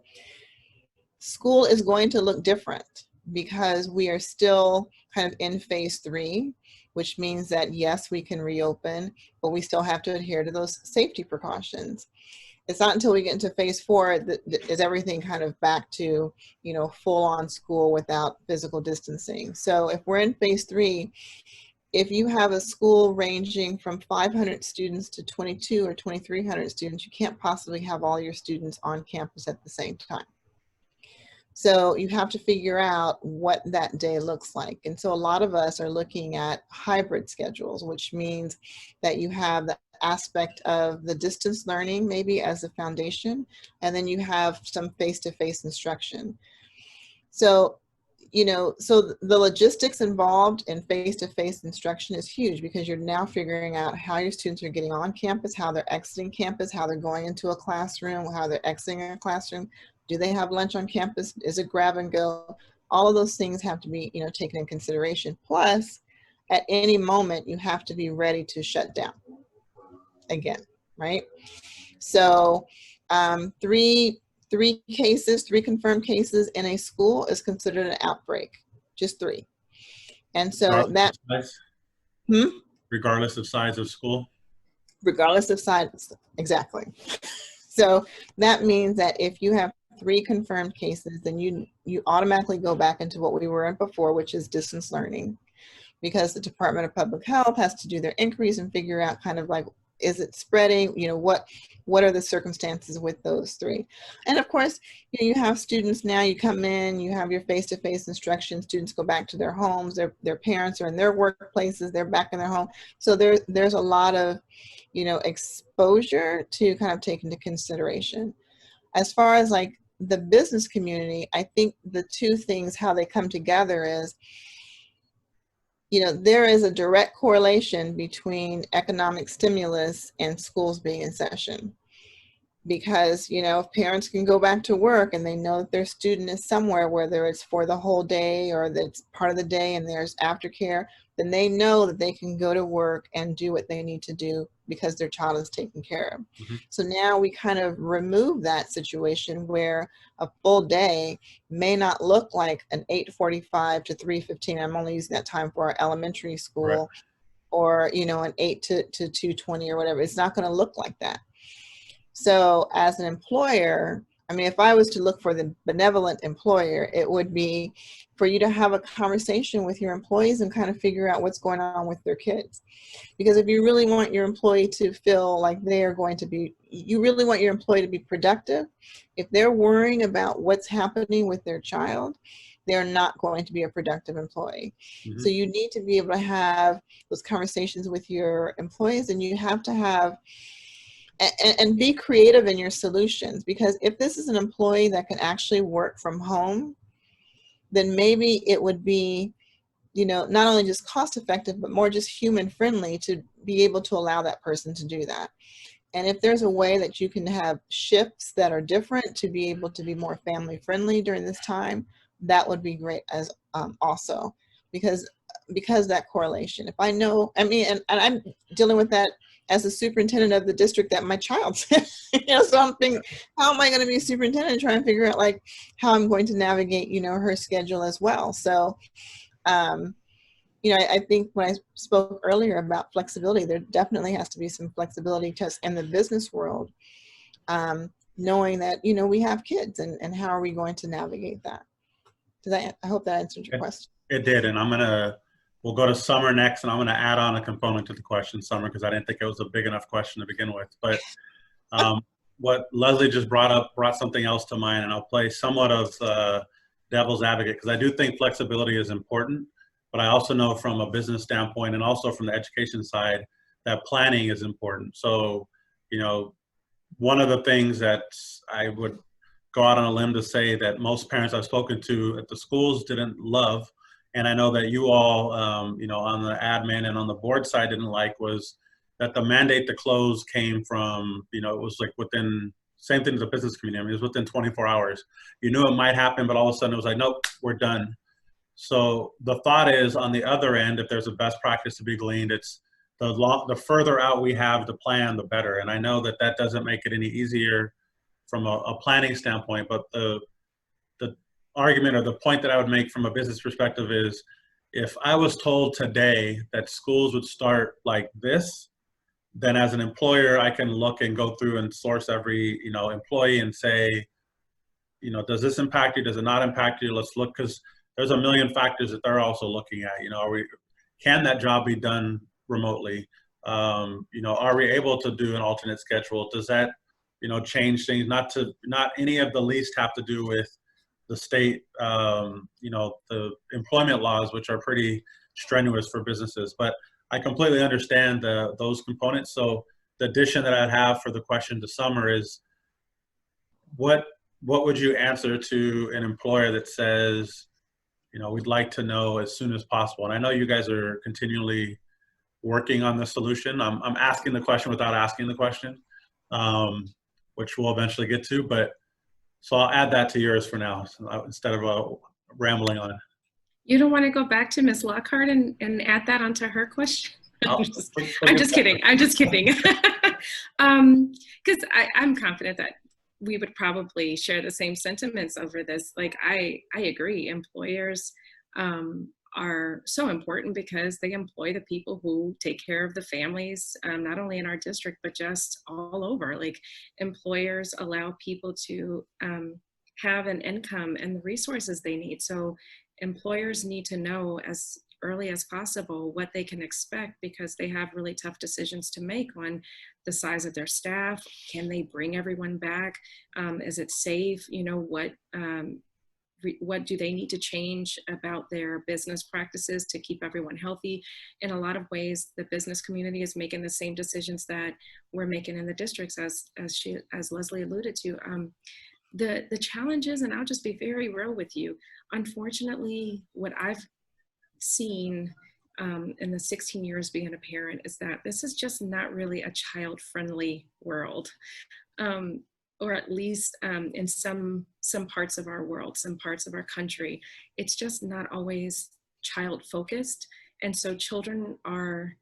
[SPEAKER 2] School is going to look different because we are still kind of in phase 3, which means that yes, we can reopen, but we still have to adhere to those safety precautions. It's not until we get into phase 4 that is everything kind of back to, you know, full on school without physical distancing. So if we're in phase 3, if you have a school ranging from 500 students to 22 or 2,300 students, you can't possibly have all your students on campus at the same time. So you have to figure out what that day looks like. And so a lot of us are looking at hybrid schedules, which means that you have the aspect of the distance learning maybe as a foundation, and then you have some face-to-face instruction. So, you know, so the logistics involved in face-to-face instruction is huge, because you're now figuring out how your students are getting on campus, how they're exiting campus, how they're going into a classroom, how they're exiting a classroom. Do they have lunch on campus? Is it grab and go? All of those things have to be, you know, taken in consideration. Plus, at any moment, you have to be ready to shut down again, right? So three confirmed cases in a school is considered an outbreak, just 3. And so that,
[SPEAKER 1] regardless of size of school?
[SPEAKER 2] Regardless of size, exactly. So that means that if you have 3 confirmed cases, then you automatically go back into what we were in before, which is distance learning, because the Department of Public Health has to do their inquiries and figure out kind of like, is it spreading? You know, what are the circumstances with those 3? And of course, you have students now, you come in, you have your face-to-face instruction, students go back to their homes, their parents are in their workplaces, they're back in their home. So there's a lot of, you know, exposure to kind of take into consideration. As far as like the business community, I think the 2 things, how they come together is, you know, there is a direct correlation between economic stimulus and schools being in session. Because, you know, if parents can go back to work and they know that their student is somewhere, whether it's for the whole day or that's part of the day and there's aftercare, then they know that they can go to work and do what they need to do because their child is taken care of.
[SPEAKER 1] Mm-hmm.
[SPEAKER 2] So now we kind of remove that situation where a full day may not look like an 8:45 to 3:15. I'm only using that time for our elementary school.
[SPEAKER 1] Right.
[SPEAKER 2] Or, you know, an 8 to 2:20 or whatever. It's not going to look like that. So as an employer, I mean, if I was to look for the benevolent employer, it would be for you to have a conversation with your employees and kind of figure out what's going on with their kids. Because if you really want your employee to feel like they are going to be, you really want your employee to be productive, if they're worrying about what's happening with their child, they're not going to be a productive employee.
[SPEAKER 1] Mm-hmm.
[SPEAKER 2] So you need to be able to have those conversations with your employees, and you have to have and be creative in your solutions, because if this is an employee that can actually work from home, then maybe it would be, you know, not only just cost effective, but more just human friendly to be able to allow that person to do that. And if there's a way that you can have shifts that are different to be able to be more family friendly during this time, that would be great as also, because that correlation. If I know, I mean, and I'm dealing with that as a superintendent of the district that my child's in, you know, so I'm thinking, how am I going to be a superintendent and try and figure out like how I'm going to navigate, you know, her schedule as well. So, you know, I think when I spoke earlier about flexibility, there definitely has to be some flexibility just in the business world, knowing that, you know, we have kids and how are we going to navigate that? I hope that answered your question.
[SPEAKER 1] It did, and we'll go to Summer next, and I'm gonna add on a component to the question, Summer, because I didn't think it was a big enough question to begin with. But what Leslie just brought something else to mind, and I'll play somewhat of devil's advocate, because I do think flexibility is important, but I also know from a business standpoint and also from the education side that planning is important. So, you know, one of the things that I would go out on a limb to say that most parents I've spoken to at the schools didn't love, and I know that you all, you know, on the admin and on the board side didn't like, was that the mandate to close came from, you know, it was like within, same thing as the business community. I mean, it was within 24 hours. You knew it might happen, but all of a sudden it was like, nope, we're done. So the thought is, on the other end, if there's a best practice to be gleaned, it's the further out we have to plan, the better. And I know that that doesn't make it any easier from a planning standpoint, but the argument or the point that I would make from a business perspective is, if I was told today that schools would start like this, then as an employer, I can look and go through and source every, you know, employee and say, you know, does this impact you? Does it not impact you? Let's look, because there's a million factors that they're also looking at. You know, can that job be done remotely? You know, are we able to do an alternate schedule? Does that, you know, change things? Not any of the least have to do with the state, you know, the employment laws, which are pretty strenuous for businesses. But I completely understand those components. So the addition that I'd have for the question to Summer is, what would you answer to an employer that says, you know, we'd like to know as soon as possible? And I know you guys are continually working on the solution. I'm asking the question without asking the question, which we'll eventually get to, but so I'll add that to yours for now instead of rambling on.
[SPEAKER 3] You don't want to go back to Ms. Lockhart and add that onto her question? I'm just kidding. Because I'm confident that we would probably share the same sentiments over this. Like, I agree. Employers are so important because they employ the people who take care of the families, not only in our district, but just all over. Like, employers allow people to have an income and the resources they need. So employers need to know as early as possible what they can expect, because they have really tough decisions to make on the size of their staff. Can they bring everyone back? Is it safe? You know, what do they need to change about their business practices to keep everyone healthy? In a lot of ways, the business community is making the same decisions that we're making in the districts, as Leslie alluded to. The challenges, and I'll just be very real with you, unfortunately, what I've seen in the 16 years being a parent is that this is just not really a child-friendly world, or at least in some parts of our world, some parts of our country. It's just not always child-focused, and so children are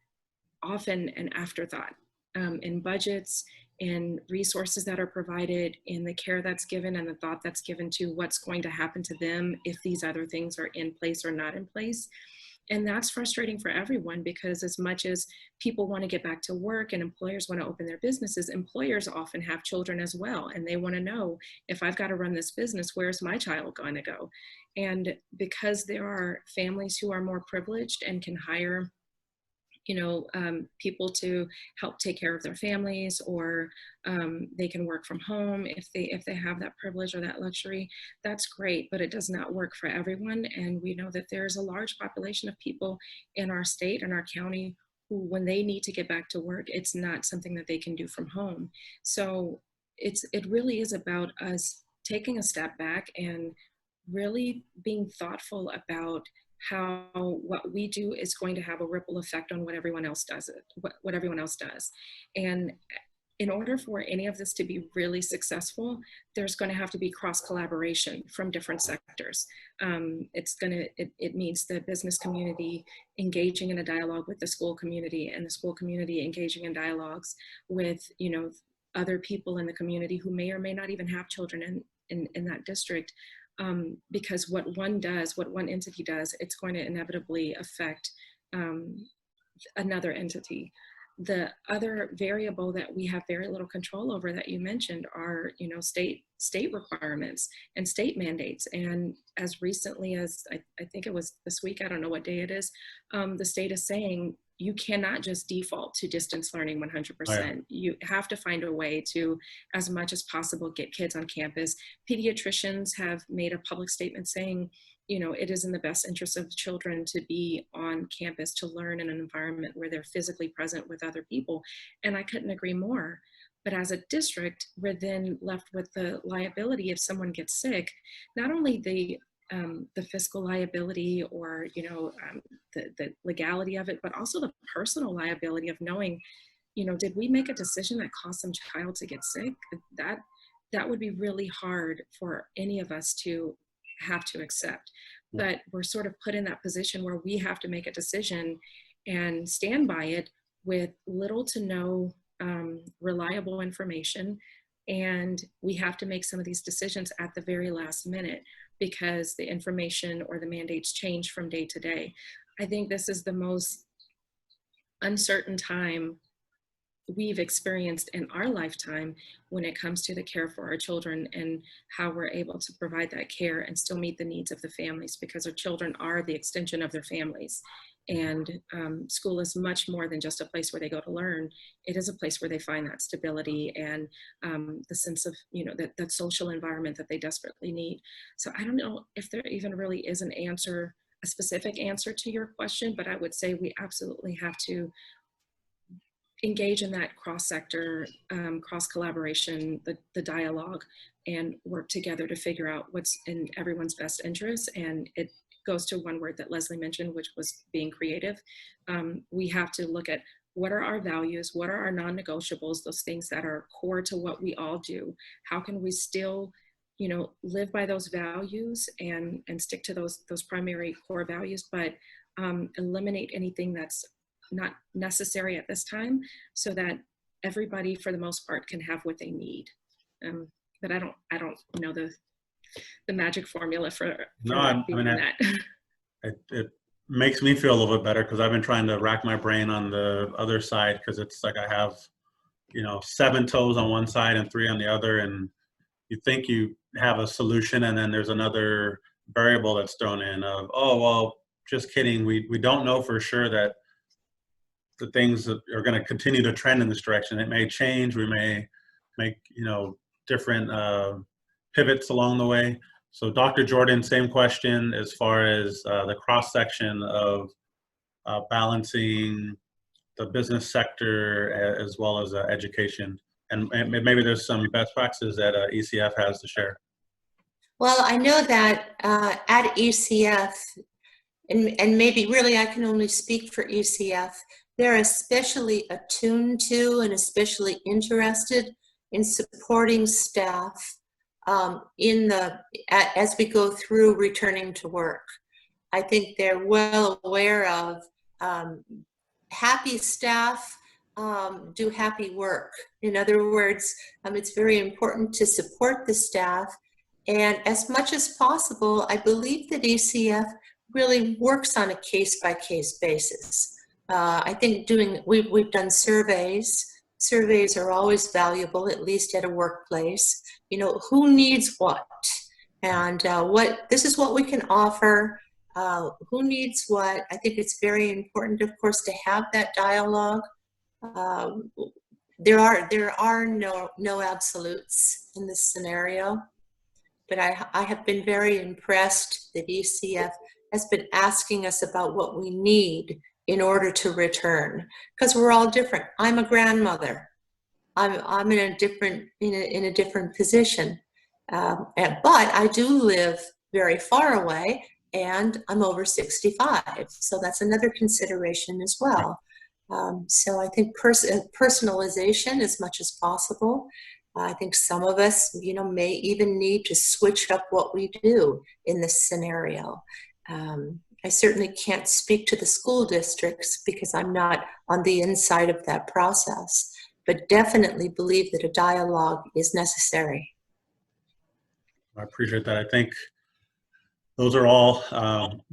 [SPEAKER 3] often an afterthought in budgets, in resources that are provided, in the care that's given, and the thought that's given to what's going to happen to them if these other things are in place or not in place. And that's frustrating for everyone, because as much as people want to get back to work and employers want to open their businesses, employers often have children as well. And they want to know, if I've got to run this business, where's my child going to go? And because there are families who are more privileged and can hire people to help take care of their families, or they can work from home if they have that privilege or that luxury, that's great, but it does not work for everyone. And we know that there's a large population of people in our state and our county who, when they need to get back to work, it's not something that they can do from home. So it really is about us taking a step back and really being thoughtful about how what we do is going to have a ripple effect on what everyone else does. What everyone else does. And in order for any of this to be really successful, there's going to have to be cross collaboration from different sectors. It means the business community engaging in a dialogue with the school community, and the school community engaging in dialogues with, other people in the community who may or may not even have children in that district. Because what one entity does, it's going to inevitably affect another entity. The other variable that we have very little control over that you mentioned are, state requirements and state mandates. And as recently as I think it was this week, I don't know what day it is, the state is saying you cannot just default to distance learning 100%. Oh, yeah. You have to find a way to, as much as possible, get kids on campus. Pediatricians have made a public statement saying, it is in the best interest of children to be on campus, to learn in an environment where they're physically present with other people. And I couldn't agree more. But as a district, we're then left with the liability if someone gets sick, not only the fiscal liability or, the legality of it, but also the personal liability of knowing, did we make a decision that caused some child to get sick? That would be really hard for any of us to have to accept. But we're sort of put in that position where we have to make a decision and stand by it with little to no reliable information. And we have to make some of these decisions at the very last minute, because the information or the mandates change from day to day. I think this is the most uncertain time we've experienced in our lifetime when it comes to the care for our children and how we're able to provide that care and still meet the needs of the families, because our children are the extension of their families. And school is much more than just a place where they go to learn. It is a place where they find that stability and the sense of, that social environment that they desperately need. So I don't know if there even really is a specific answer to your question, but I would say we absolutely have to engage in that cross-sector, cross-collaboration, the dialogue, and work together to figure out what's in everyone's best interest. And it goes to one word that Leslie mentioned, which was being creative. We have to look at what are our values, what are our non-negotiables, those things that are core to what we all do. How can we still, live by those values and stick to those primary core values, but eliminate anything that's not necessary at this time, so that everybody, for the most part, can have what they need. But I don't know the magic formula for that.
[SPEAKER 1] It makes me feel a little bit better, because I've been trying to rack my brain on the other side, because it's like I have 7 toes on one side and 3 on the other, and you think you have a solution, and then there's another variable that's thrown in of, oh well, just kidding, we don't know for sure that the things that are going to continue to trend in this direction. It may change, we may make different pivots along the way. So Dr. Jordan, same question as far as the cross-section of balancing the business sector as well as education. And maybe there's some best practices that ECF has to share.
[SPEAKER 4] Well, I know that at ECF, and maybe really I can only speak for ECF, they're especially attuned to and especially interested in supporting staff as we go through returning to work. I think they're well aware of happy staff do happy work. In other words, it's very important to support the staff. And as much as possible, I believe that ECF really works on a case-by-case basis. I think we've done surveys. Surveys are always valuable, at least at a workplace. You know, who needs what? And this is what we can offer. Who needs what? I think it's very important, of course, to have that dialogue. There are no absolutes in this scenario, but I have been very impressed that ECF has been asking us about what we need in order to return, because we're all different. I'm a grandmother. I'm in a different position, but I do live very far away, and I'm over 65, so that's another consideration as well. So I think personalization as much as possible. I think some of us, may even need to switch up what we do in this scenario. I certainly can't speak to the school districts because I'm not on the inside of that process, but definitely believe that a dialogue is necessary.
[SPEAKER 1] I appreciate that. I think those are all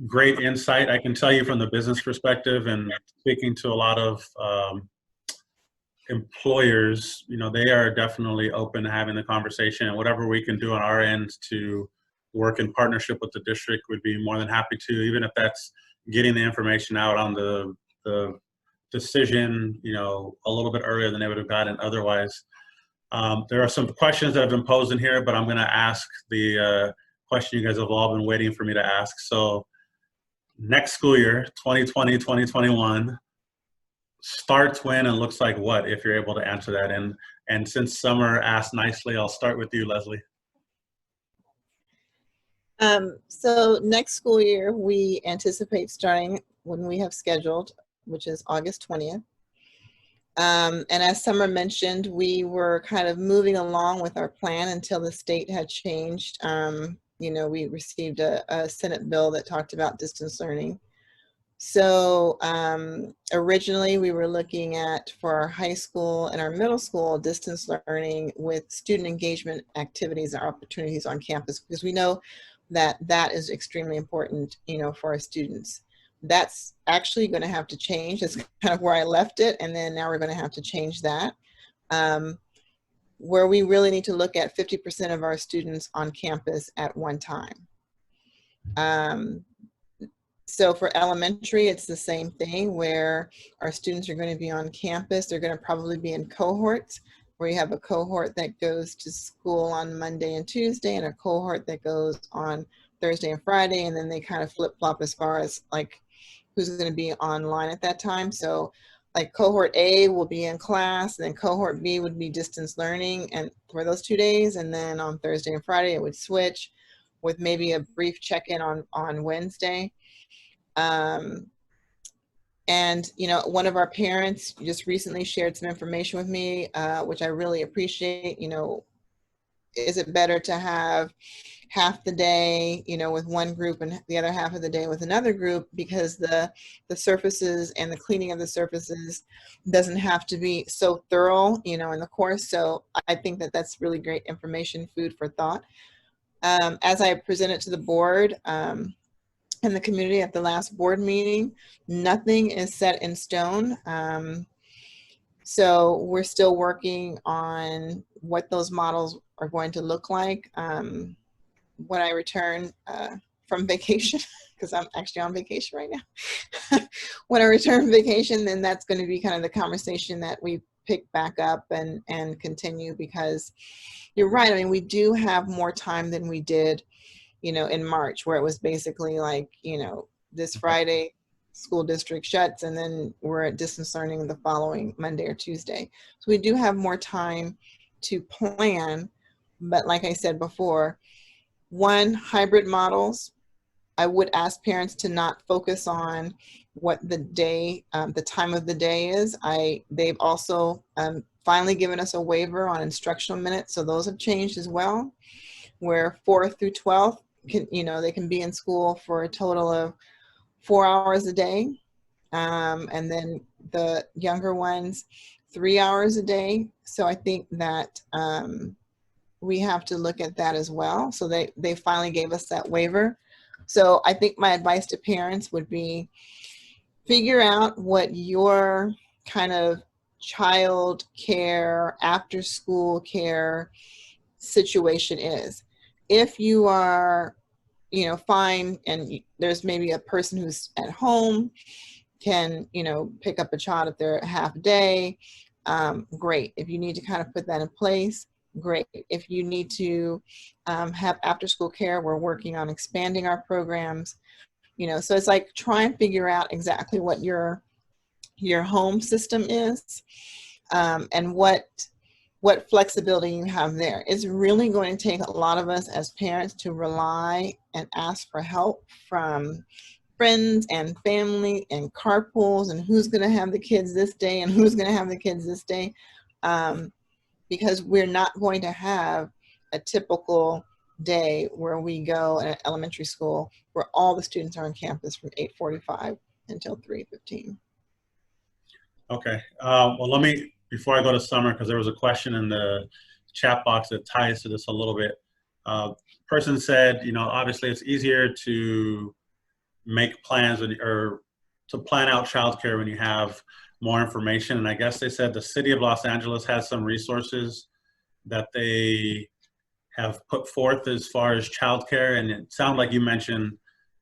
[SPEAKER 1] great insight. I can tell you from the business perspective and speaking to a lot of employers, they are definitely open to having the conversation, and whatever we can do on our end to work in partnership with the district, we'd be more than happy to, even if that's getting the information out on the decision, a little bit earlier than they would have gotten otherwise. There are some questions that have been posed in here, but I'm going to ask the question you guys have all been waiting for me to ask. So next school year, 2020, 2021, starts when and looks like what, if you're able to answer that. And since Summer asked nicely, I'll start with you, Leslie.
[SPEAKER 2] So next school year, we anticipate starting when we have scheduled, which is August 20th. And as Summer mentioned, we were kind of moving along with our plan until the state had changed. We received a Senate bill that talked about distance learning. So originally we were looking at, for our high school and our middle school, distance learning with student engagement activities and opportunities on campus, because we know that that is extremely important, for our students. That's actually going to have to change. That's kind of where I left it. And then now we're going to have to change that. Where we really need to look at 50% of our students on campus at one time. So for elementary, it's the same thing, where our students are going to be on campus. They're going to probably be in cohorts, where you have a cohort that goes to school on Monday and Tuesday and a cohort that goes on Thursday and Friday. And then they kind of flip-flop as far as like who's going to be online at that time. So like cohort A will be in class, and then cohort B would be distance learning and for those 2 days. And then on Thursday and Friday, it would switch with maybe a brief check-in on Wednesday. And, one of our parents just recently shared some information with me, which I really appreciate. Is it better to have half the day, with one group and the other half of the day with another group, because the surfaces and the cleaning of the surfaces doesn't have to be so thorough, in the course. So I think that that's really great information, food for thought. As I presented to the board, and the community at the last board meeting, nothing is set in stone. So we're still working on what those models are going to look like when I return from vacation, because I'm actually on vacation right now. When I return from vacation, then that's going to be kind of the conversation that we pick back up and continue, because you're right. I mean, we do have more time than we did in March, where it was basically like, this Friday school district shuts and then we're at distance learning the following Monday or Tuesday. So we do have more time to plan. But like I said before, hybrid models I would ask parents to not focus on what the day, the time of the day is. They've also finally given us a waiver on instructional minutes, so those have changed as well, where 4th through 12th can, they can be in school for a total of 4 hours a day, and then the younger ones 3 hours a day. So I think that we have to look at that as well. So they finally gave us that waiver. So I think my advice to parents would be, figure out what your kind of child care, after school care situation is. If you are, fine, and there's maybe a person who's at home, can, pick up a child if they're half day, great. If you need to kind of put that in place, great. If you need to have after school care, we're working on expanding our programs. So it's like, try and figure out exactly what your home system is, and what flexibility you have there. It's really going to take a lot of us as parents to rely and ask for help from friends and family and carpools, and who's going to have the kids this day and who's going to have the kids this day, because we're not going to have a typical day where we go in an elementary school where all the students are on campus from 8:45 until 3:15.
[SPEAKER 1] Okay. Well, let me, before I go to Summer, because there was a question in the chat box that ties to this a little bit. Person said, obviously it's easier to make plans or to plan out childcare when you have more information. And I guess they said the city of Los Angeles has some resources that they have put forth as far as childcare. And it sounded like you mentioned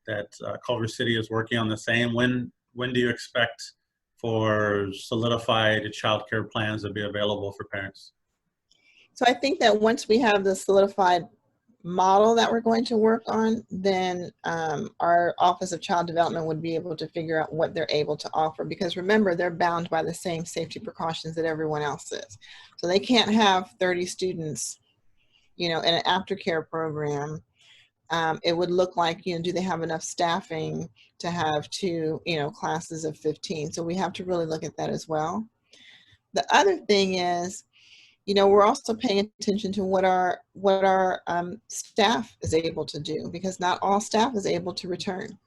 [SPEAKER 1] that Culver City is working on the same. When do you expect for solidified childcare plans to be available for parents?
[SPEAKER 2] So I think that once we have the solidified model that we're going to work on, then our Office of Child Development would be able to figure out what they're able to offer, because remember, they're bound by the same safety precautions that everyone else is. So they can't have 30 students, in an aftercare program. It would look like, do they have enough staffing to have 2, classes of 15? So we have to really look at that as well. The other thing is, we're also paying attention to what our staff is able to do, because not all staff is able to return.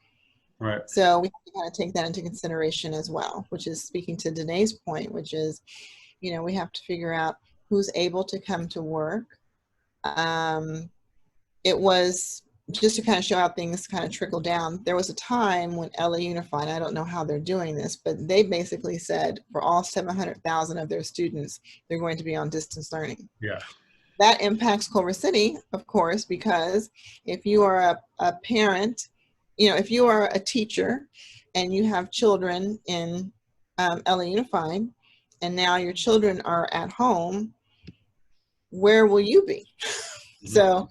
[SPEAKER 1] Right.
[SPEAKER 2] So we have to kind of take that into consideration as well, which is speaking to Danae's point, which is, we have to figure out who's able to come to work. It was just to kind of show how things kind of trickle down. There was a time when LA Unified, I don't know how they're doing this, but they basically said for all 700,000 of their students, they're going to be on distance learning.
[SPEAKER 1] Yeah.
[SPEAKER 2] That impacts Culver City, of course, because if you are a parent, if you are a teacher and you have children in LA Unified, and now your children are at home, where will you be? So,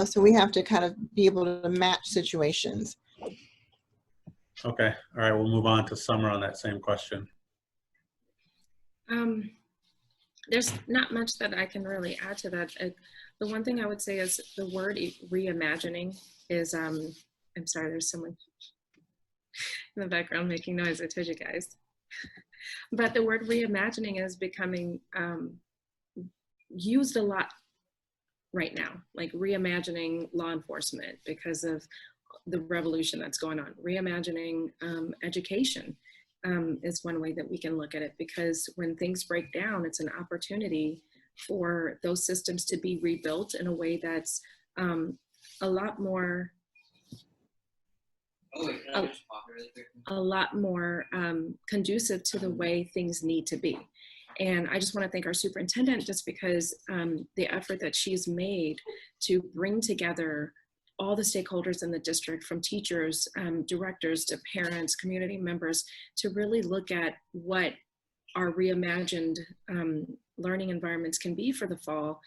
[SPEAKER 2] so we have to kind of be able to match situations.
[SPEAKER 1] Okay. All right. We'll move on to Summer on that same question.
[SPEAKER 3] There's not much that I can really add to that. The one thing I would say is the word reimagining is, I'm sorry, there's someone in the background making noise, I told you guys. But the word reimagining is becoming used a lot right now, like reimagining law enforcement because of the revolution that's going on. Reimagining education is one way that we can look at it, because when things break down, it's an opportunity for those systems to be rebuilt in a way that's a lot more conducive to the way things need to be. And I just want to thank our superintendent, just because the effort that she's made to bring together all the stakeholders in the district, from teachers, directors to parents, community members, to really look at what our reimagined learning environments can be for the fall,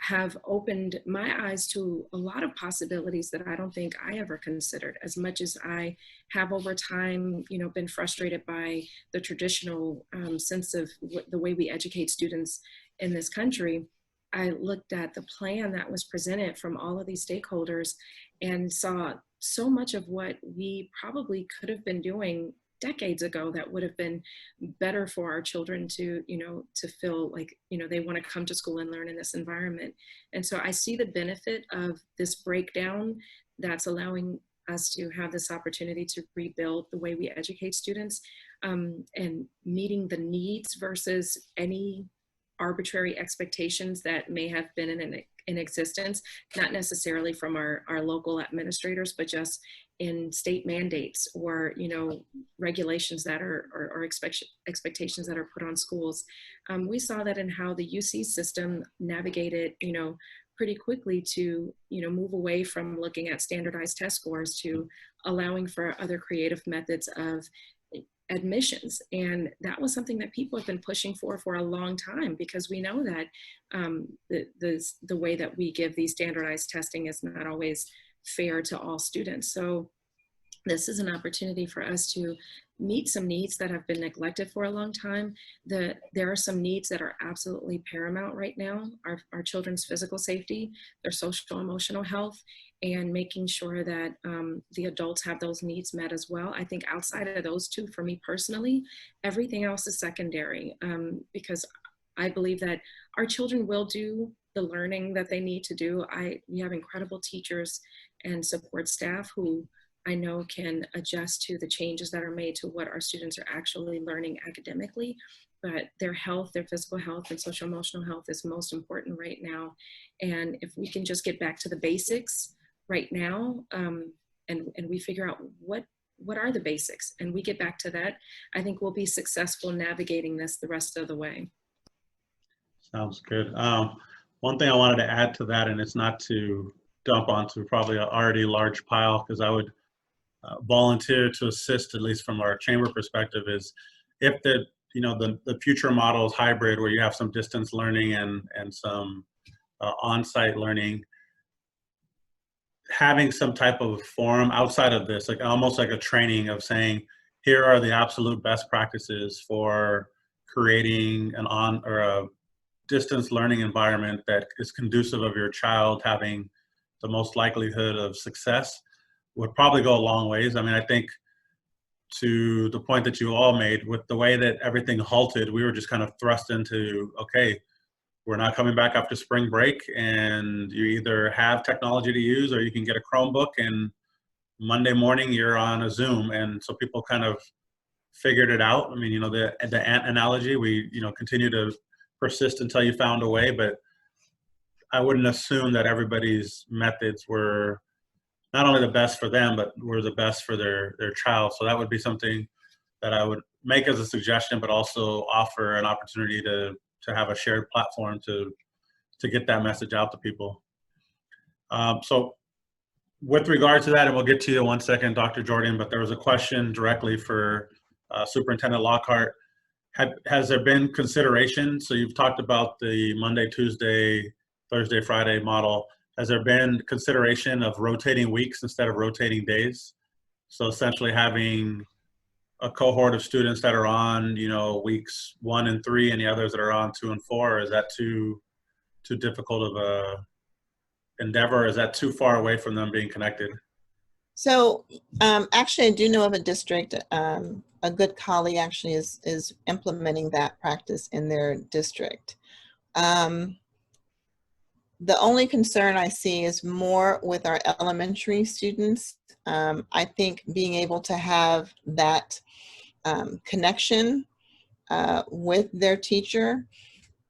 [SPEAKER 3] have opened my eyes to a lot of possibilities that I don't think I ever considered. As much as I have over time, been frustrated by the traditional sense of the way we educate students in this country, I looked at the plan that was presented from all of these stakeholders and saw so much of what we probably could have been doing decades ago that would have been better for our children to, to feel like, they want to come to school and learn in this environment. And so I see the benefit of this breakdown that's allowing us to have this opportunity to rebuild the way we educate students, and meeting the needs versus any arbitrary expectations that may have been in existence, not necessarily from our local administrators, but just in state mandates or, regulations that or expectations that are put on schools. We saw that in how the UC system navigated, pretty quickly to, move away from looking at standardized test scores to allowing for other creative methods of admissions. And that was something that people have been pushing for a long time, because we know that the way that we give these standardized testing is not always fair to all students. So this is an opportunity for us to meet some needs that have been neglected for a long time. There are some needs that are absolutely paramount right now: our children's physical safety, their social emotional health, and making sure that the adults have those needs met as well. I think outside of those two, for me personally, everything else is secondary, because I believe that our children will do the learning that they need to do. We have incredible teachers and support staff who I know can adjust to the changes that are made to what our students are actually learning academically, but their health, their physical health and social emotional health is most important right now. And if we can just get back to the basics right now, and we figure out what are the basics and we get back to that, I think we'll be successful navigating this the rest of the way.
[SPEAKER 1] Sounds good. One thing I wanted to add to that, and it's not to dump onto probably an already large pile, because I would volunteer to assist, at least from our chamber perspective, is if the future model is hybrid, where you have some distance learning and some on-site learning, having some type of forum outside of this, like almost like a training of saying, here are the absolute best practices for creating an on or a distance learning environment that is conducive of your child having the most likelihood of success, would probably go a long ways. I mean, I think to the point that you all made, with the way that everything halted, we were just kind of thrust into, okay, we're not coming back after spring break, and you either have technology to use or you can get a Chromebook, and Monday morning you're on a Zoom. And so people kind of figured it out. I mean, the ant analogy, we, continue to persist until you found a way, but I wouldn't assume that everybody's methods were not only the best for them, but were the best for their child. So that would be something that I would make as a suggestion, but also offer an opportunity to have a shared platform to get that message out to people. So with regard to that, and we'll get to you in 1 second, Dr. Jordan, but there was a question directly for Superintendent Lockhart. Has there been consideration? So you've talked about the Monday, Tuesday, Thursday, Friday model. Has there been consideration of rotating weeks instead of rotating days? So essentially having a cohort of students that are on, weeks 1 and 3, and the others that are on 2 and 4? Or is that too difficult of a endeavor? Or is that too far away from them being connected?
[SPEAKER 2] So actually, I do know of a district, a good colleague actually is implementing that practice in their district. The only concern I see is more with our elementary students. I think being able to have that connection with their teacher,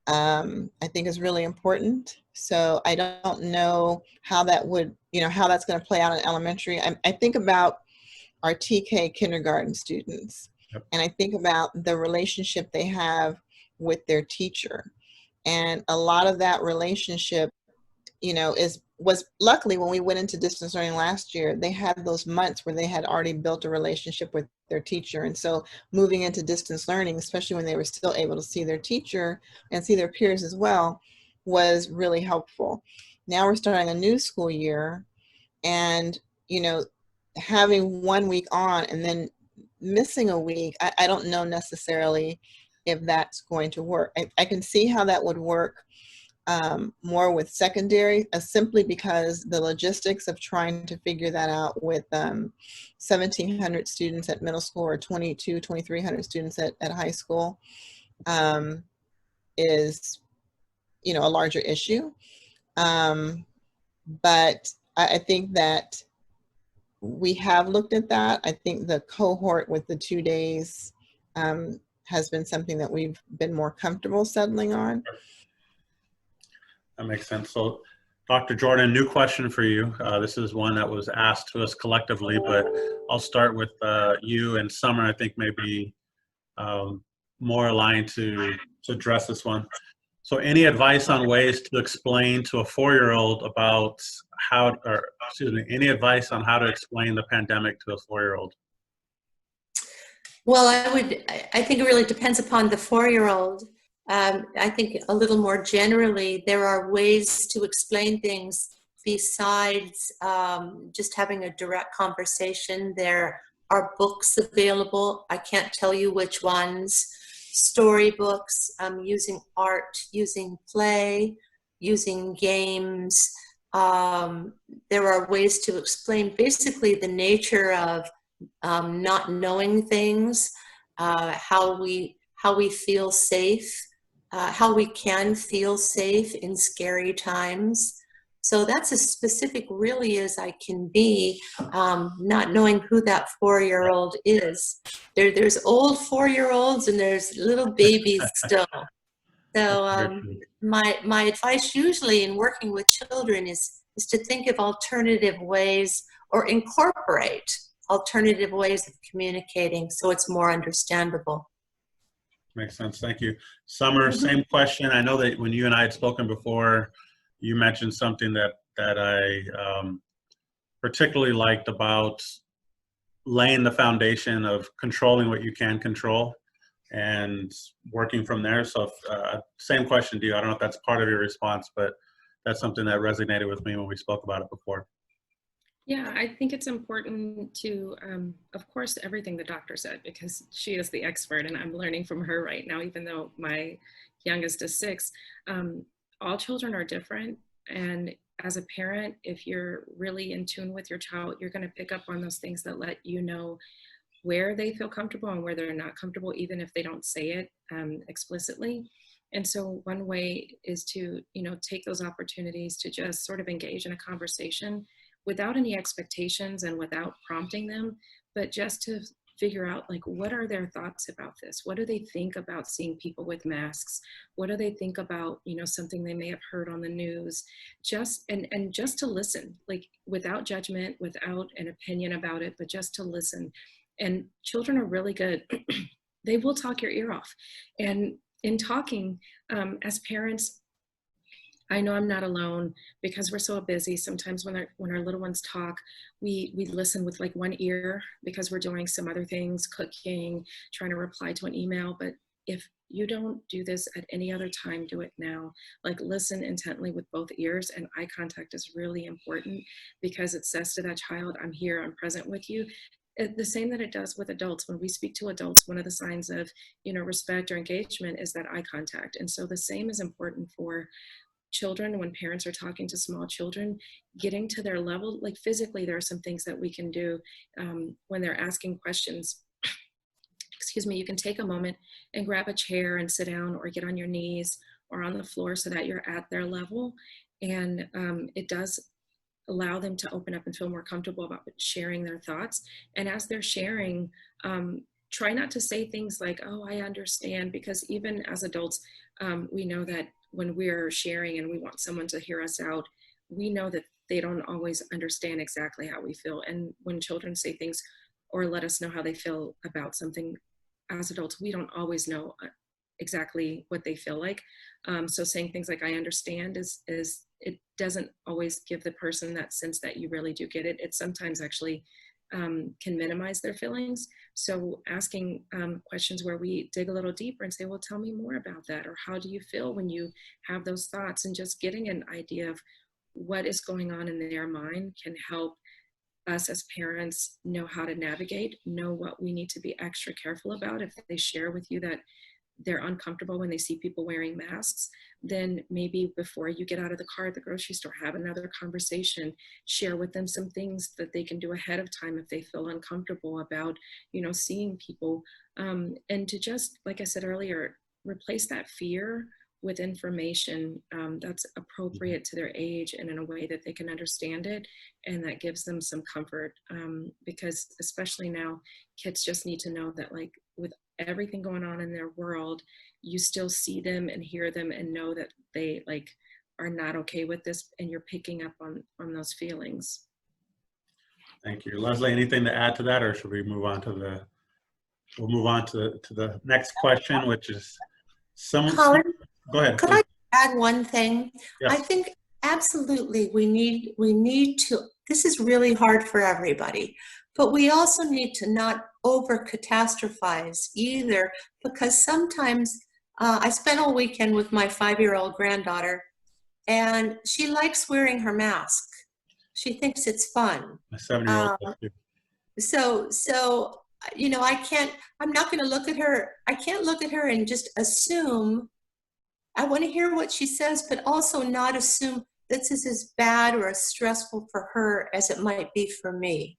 [SPEAKER 2] I think is really important. So I don't know how that would, how that's going to play out in elementary. I think about our TK kindergarten students,
[SPEAKER 1] Yep.
[SPEAKER 2] And I think about the relationship they have with their teacher. And a lot of that relationship, was luckily when we went into distance learning last year, they had those months where they had already built a relationship with their teacher. And so moving into distance learning, especially when they were still able to see their teacher and see their peers as well, was really helpful. Now we're starting a new school year, and, having 1 week on and then missing a week, I don't know necessarily if that's going to work. I can see how that would work more with secondary, simply because the logistics of trying to figure that out with 1,700 students at middle school or 2,300 students at high school is, you know, a larger issue. But I think that we have looked at that. I think the cohort with the 2 days has been something that we've been more comfortable settling on.
[SPEAKER 1] That makes sense. So, Dr. Jordan, new question for you. This is one that was asked to us collectively, but I'll start with you and Summer. I think maybe more aligned to address this one. So, any advice on ways to explain to a 4-year-old about how, or excuse me, any advice on how to explain the pandemic to a 4-year-old?
[SPEAKER 4] Well, I think it really depends upon the 4-year-old. I think a little more generally, there are ways to explain things besides just having a direct conversation. There are books available. I can't tell you which ones. Storybooks, using art, using play, using games. There are ways to explain basically the nature of not knowing things, how we feel safe, how we can feel safe in scary times. So that's as specific really as I can be, not knowing who that 4-year-old is. There's old 4-year-olds and there's little babies still. So my advice usually in working with children is to think of alternative ways or incorporate alternative ways of communicating so it's more understandable.
[SPEAKER 1] Makes sense. Thank you. Summer, same question. I know that when you and I had spoken before, you mentioned something that I particularly liked about laying the foundation of controlling what you can control and working from there. So same question to you. I don't know if that's part of your response, but that's something that resonated with me when we spoke about it before.
[SPEAKER 3] Yeah, I think it's important to, of course, everything the doctor said, because she is the expert and I'm learning from her right now, even though my youngest is 6. All children are different. And as a parent, if you're really in tune with your child, you're going to pick up on those things that let you know where they feel comfortable and where they're not comfortable, even if they don't say it explicitly. And so one way is to, you know, take those opportunities to just sort of engage in a conversation without any expectations and without prompting them, but just to figure out, like, what are their thoughts about this? What do they think about seeing people with masks? What do they think about, you know, something they may have heard on the news? Just, and just to listen, like, without judgment, without an opinion about it, but just to listen. And children are really good. They will talk your ear off. And in talking, as parents, I know I'm not alone because we're so busy. Sometimes when our little ones talk, we listen with like one ear because we're doing some other things, cooking, trying to reply to an email. But if you don't do this at any other time, do it now. Like, listen intently with both ears, and eye contact is really important because it says to that child, I'm here, I'm present with you. The same that it does with adults. When we speak to adults, one of the signs of, you know, respect or engagement is that eye contact. And so the same is important for children. When parents are talking to small children, getting to their level, like physically, there are some things that we can do when they're asking questions. Excuse me, you can take a moment and grab a chair and sit down or get on your knees or on the floor so that you're at their level. And it does allow them to open up and feel more comfortable about sharing their thoughts. And as they're sharing, try not to say things like, oh, I understand, because even as adults, we know that when we're sharing and we want someone to hear us out, we know that they don't always understand exactly how we feel. And when children say things or let us know how they feel about something, as adults, we don't always know exactly what they feel like. So saying things like, I understand is it doesn't always give the person that sense that you really do get it. It sometimes actually can minimize their feelings. So asking questions where we dig a little deeper and say, well, tell me more about that. Or how do you feel when you have those thoughts? And just getting an idea of what is going on in their mind can help us as parents know how to navigate, know what we need to be extra careful about if they share with you that they're uncomfortable when they see people wearing masks, then maybe before you get out of the car at the grocery store, have another conversation, share with them some things that they can do ahead of time if they feel uncomfortable about, you know, seeing people. And to just, like I said earlier, replace that fear with information that's appropriate to their age and in a way that they can understand it, and that gives them some comfort, because especially now, kids just need to know that, like, with everything going on in their world, you still see them and hear them and know that they, like, are not okay with this, and you're picking up on those feelings.
[SPEAKER 1] Thank you. Leslie, anything to add to that, or should we move on to the, we'll move on to the next question, which is
[SPEAKER 4] Colin,
[SPEAKER 1] go ahead.
[SPEAKER 4] could
[SPEAKER 1] Please.
[SPEAKER 4] I add one thing?
[SPEAKER 1] Yes.
[SPEAKER 4] I think absolutely we need to, this is really hard for everybody, but we also need to not over catastrophize either, because sometimes I spent all weekend with my 5-year-old granddaughter, and she likes wearing her mask. She thinks it's fun.
[SPEAKER 1] My 7-year-old.
[SPEAKER 4] So you know, I'm not going to look at her. I can't look at her and just assume. I want to hear what she says, but also not assume this is as bad or as stressful for her as it might be for me.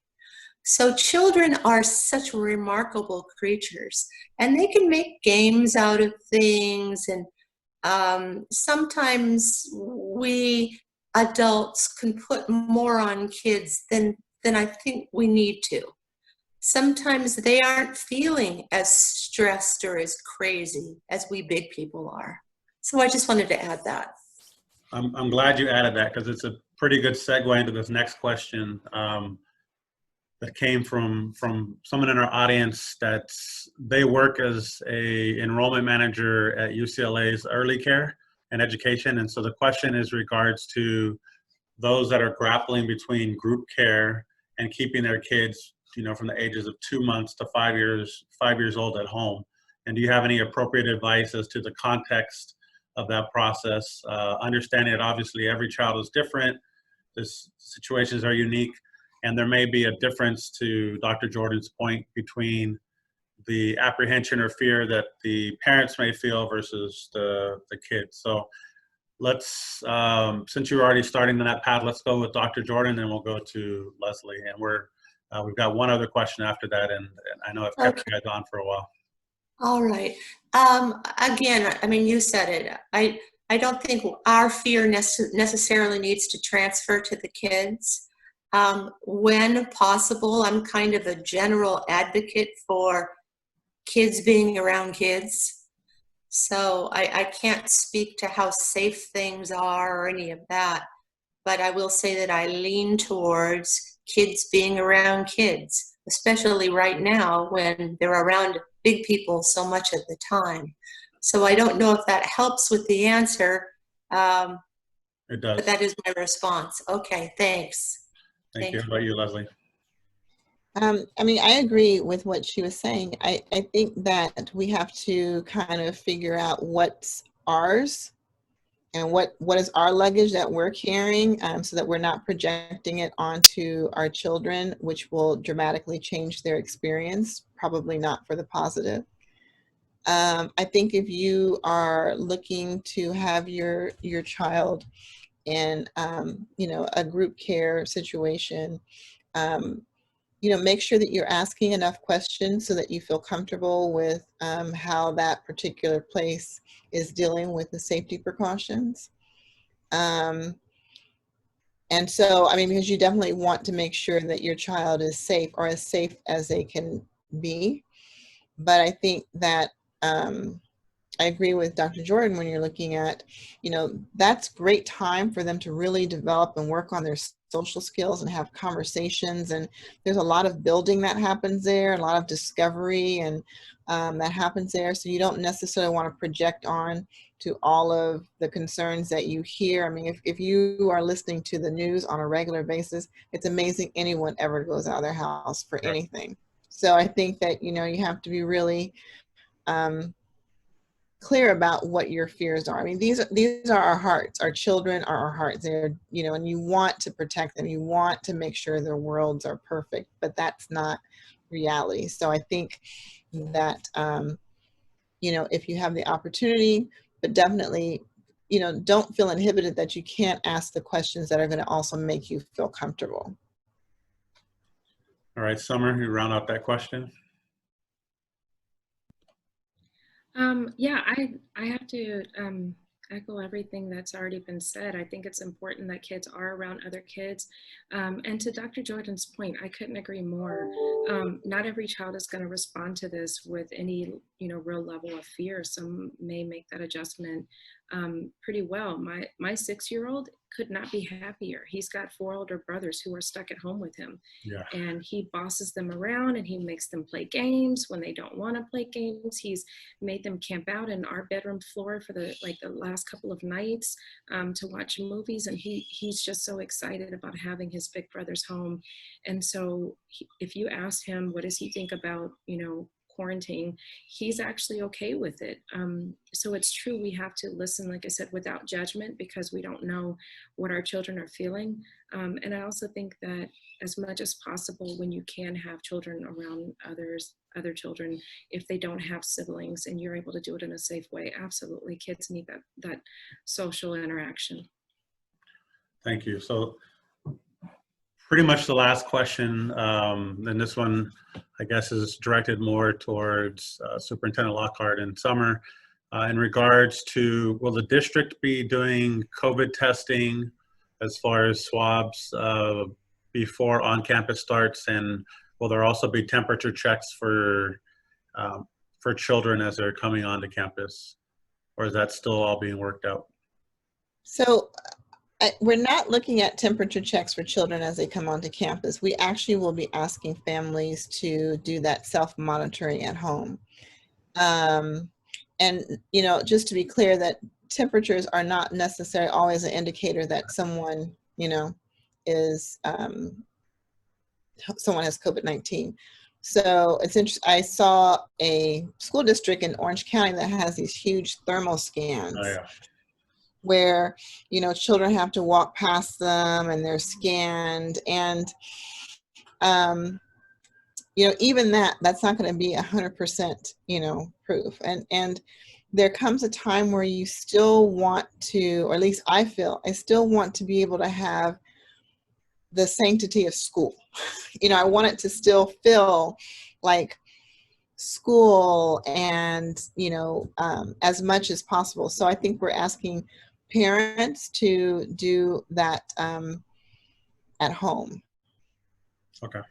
[SPEAKER 4] So children are such remarkable creatures, and they can make games out of things. And sometimes we adults can put more on kids than I think we need to. Sometimes they aren't feeling as stressed or as crazy as we big people are. So I just wanted to add that.
[SPEAKER 1] I'm glad you added that, because it's a pretty good segue into this next question that came from someone in our audience that they work as a enrollment manager at UCLA's early care and education. And so the question is regards to those that are grappling between group care and keeping their kids, you know, from the ages of 2 months to 5 years old at home. And do you have any appropriate advice as to the context of that process? Understanding that obviously every child is different, the situations are unique, and there may be a difference, to Dr. Jordan's point, between the apprehension or fear that the parents may feel versus the kids. So let's, since you're already starting on that path, let's go with Dr. Jordan, and we'll go to Leslie. And we've got one other question after that, and I know I've kept you guys on for a while.
[SPEAKER 4] All right. Again, I mean, you said it. I don't think our fear necessarily needs to transfer to the kids. When possible, I'm kind of a general advocate for kids being around kids. So I can't speak to how safe things are or any of that, but I will say that I lean towards kids being around kids, especially right now when they're around big people so much of the time. So I don't know if that helps with the answer.
[SPEAKER 1] It does.
[SPEAKER 4] But that is my response. Okay, thanks.
[SPEAKER 1] Thank you. How about you, Leslie?
[SPEAKER 2] I mean, I agree with what she was saying. I think that we have to kind of figure out what's ours and what is our luggage that we're carrying, so that we're not projecting it onto our children, which will dramatically change their experience, probably not for the positive. I think if you are looking to have your child in, you know, a group care situation, you know, make sure that you're asking enough questions so that you feel comfortable with how that particular place is dealing with the safety precautions. And so, I mean, because you definitely want to make sure that your child is safe, or as safe as they can be. But I think that I agree with Dr. Jordan when you're looking at, you know, that's great time for them to really develop and work on their social skills and have conversations. And there's a lot of building that happens there, a lot of discovery and that happens there. So you don't necessarily want to project on to all of the concerns that you hear. I mean, if you are listening to the news on a regular basis, it's amazing anyone ever goes out of their house for anything. So I think that, you know, you have to be really clear about what your fears are. I mean, these are our hearts. Our children are our hearts. They're, you know, and you want to protect them. You want to make sure their worlds are perfect, but that's not reality. So I think that you know, if you have the opportunity, but definitely, you know, don't feel inhibited that you can't ask the questions that are going to also make you feel comfortable.
[SPEAKER 1] All right, Summer, you round out that question.
[SPEAKER 3] Yeah, I have to echo everything that's already been said. I think it's important that kids are around other kids. And to Dr. Jordan's point, I couldn't agree more. Not every child is going to respond to this with any, you know, real level of fear. Some may make that adjustment pretty well. My 6-year-old could not be happier. He's got 4 older brothers who are stuck at home with him.
[SPEAKER 1] Yeah.
[SPEAKER 3] And he bosses them around and he makes them play games when they don't want to play games. He's made them camp out in our bedroom floor for the last couple of nights to watch movies. And he's just so excited about having his big brothers home. And so if you ask him, what does he think about, you know, quarantine, he's actually okay with it. So it's true, we have to listen, like I said, without judgment, because we don't know what our children are feeling. And I also think that as much as possible, when you can have children around other children, if they don't have siblings and you're able to do it in a safe way, absolutely, kids need that social interaction.
[SPEAKER 1] Thank you. So pretty much the last question, and this one, I guess, is directed more towards Superintendent Lockhart and Summer. In regards to, will the district be doing COVID testing as far as swabs before on-campus starts, and will there also be temperature checks for children as they're coming onto campus, or is that still all being worked out?
[SPEAKER 2] So we're not looking at temperature checks for children as they come onto campus. We actually will be asking families to do that self-monitoring at home. And, you know, just to be clear, that temperatures are not necessarily always an indicator that someone, you know, is, someone has COVID-19. So it's interesting. I saw a school district in Orange County that has these huge thermal scans.
[SPEAKER 1] Oh, yeah.
[SPEAKER 2] Where, you know, children have to walk past them and they're scanned, and you know, even that's not going to be 100%, you know, proof. And there comes a time where you still want to, or at least I feel, I still want to be able to have the sanctity of school. You know, I want it to still feel like school, and, you know, as much as possible. So I think we're asking parents to do that at home.
[SPEAKER 1] Okay.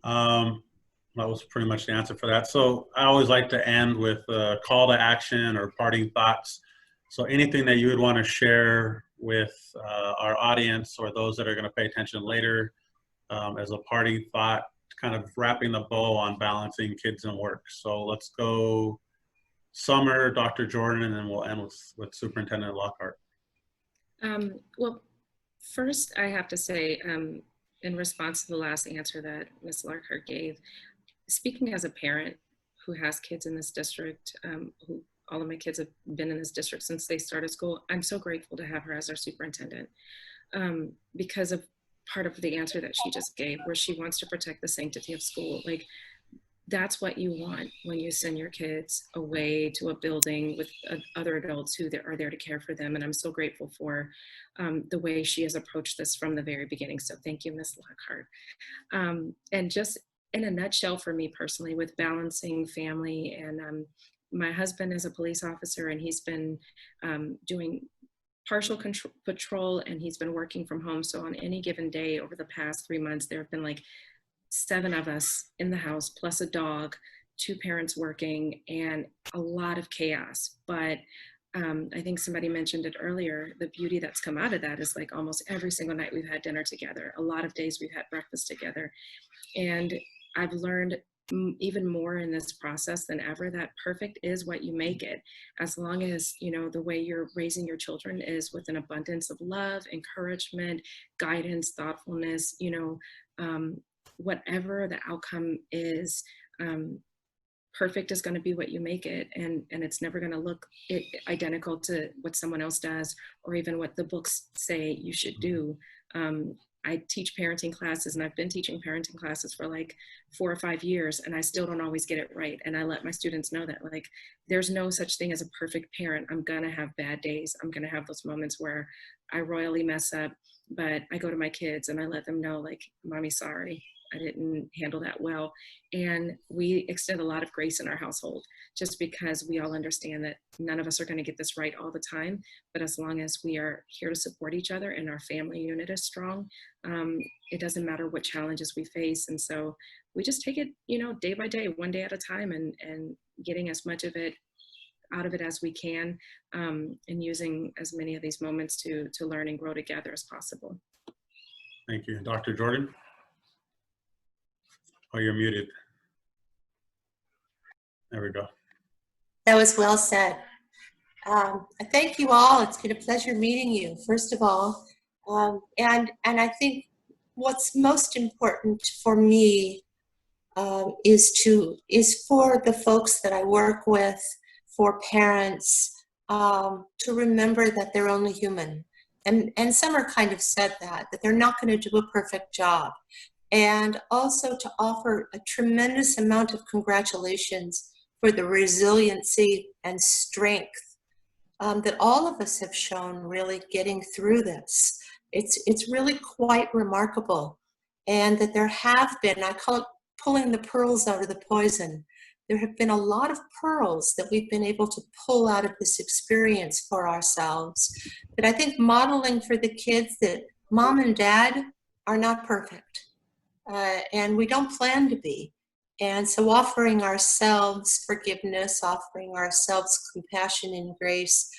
[SPEAKER 1] That was pretty much the answer for that. So I always like to end with a call to action or parting thoughts. So anything that you would want to share with our audience or those that are going to pay attention later as a parting thought, kind of wrapping the bow on balancing kids and work. So let's go Summer, Dr. Jordan, and then we'll end with Superintendent Lockhart.
[SPEAKER 3] Well, first I have to say, in response to the last answer that Ms. Lockhart gave, speaking as a parent who has kids in this district, who all of my kids have been in this district since they started school, I'm so grateful to have her as our superintendent because of part of the answer that she just gave, where she wants to protect the sanctity of school. Like, that's what you want when you send your kids away to a building with other adults who are there to care for them. And I'm so grateful for the way she has approached this from the very beginning. So thank you, Ms. Lockhart. And just in a nutshell, for me personally, with balancing family, and my husband is a police officer, and he's been doing partial patrol, and he's been working from home. So on any given day over the past 3 months, there have been like 7 of us in the house, plus a dog, 2 parents working, and a lot of chaos. But I think somebody mentioned it earlier, the beauty that's come out of that is like almost every single night we've had dinner together. A lot of days we've had breakfast together. And I've learned even more in this process than ever that perfect is what you make it. As long as, you know, the way you're raising your children is with an abundance of love, encouragement, guidance, thoughtfulness, you know, whatever the outcome is, perfect is going to be what you make it, and it's never going to look identical to what someone else does or even what the books say you should do. I teach parenting classes, and I've been teaching parenting classes for like 4 or 5 years, and I still don't always get it right. And I let my students know that, like, there's no such thing as a perfect parent. I'm gonna have bad days. I'm gonna have those moments where I royally mess up, but I go to my kids and I let them know, like, Mommy, sorry, I didn't handle that well. And we extend a lot of grace in our household, just because we all understand that none of us are going to get this right all the time. But as long as we are here to support each other and our family unit is strong, it doesn't matter what challenges we face. And so we just take it, day by day, one day at a time, and getting as much of it out of it as we can, and using as many of these moments to learn and grow together as possible.
[SPEAKER 1] Thank you. Dr. Jordan? Oh, you're muted. There we go.
[SPEAKER 4] That was well said. I thank you all. It's been a pleasure meeting you, first of all. And I think what's most important for me is for the folks that I work with, for parents, to remember that they're only human. And Summer kind of said that they're not going to do a perfect job. And also to offer a tremendous amount of congratulations for the resiliency and strength that all of us have shown really getting through this. It's really quite remarkable. And that there have been, I call it pulling the pearls out of the poison. There have been a lot of pearls that we've been able to pull out of this experience for ourselves. But I think modeling for the kids that mom and dad are not perfect. And we don't plan to be. And so offering ourselves forgiveness, offering ourselves compassion and grace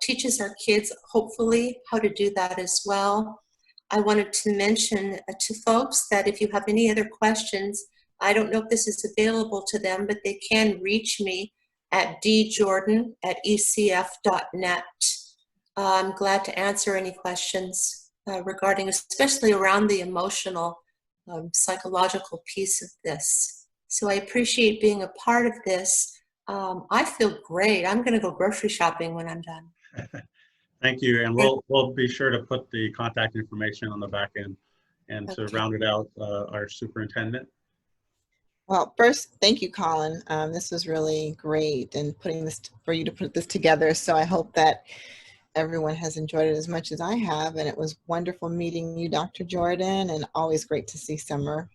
[SPEAKER 4] teaches our kids, hopefully, how to do that as well. I wanted to mention to folks that if you have any other questions, I don't know if this is available to them, but they can reach me at djordan@ecf.net. I'm glad to answer any questions regarding, especially around the emotional, psychological piece of this. So I appreciate being a part of this. I feel great. I'm going to go grocery shopping when I'm done.
[SPEAKER 1] Thank you. And we'll be sure to put the contact information on the back end. And to round it out, our superintendent.
[SPEAKER 2] Well, first, thank you, Colin. This was really great, and for you to put this together. So I hope that everyone has enjoyed it as much as I have. And it was wonderful meeting you, Dr. Jordan, and always great to see Summer,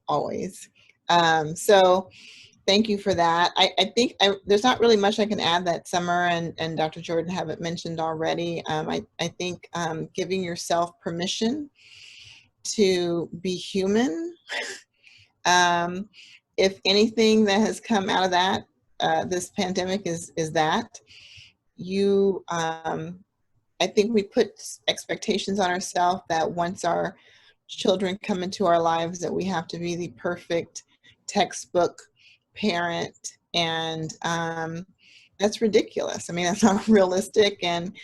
[SPEAKER 2] always. So thank you for that. I think there's not really much I can add that Summer and Dr. Jordan haven't mentioned already. I think giving yourself permission to be human. If anything that has come out of that, this pandemic is that you, I think we put expectations on ourselves that once our children come into our lives that we have to be the perfect textbook parent, and that's ridiculous. I mean, that's not realistic, and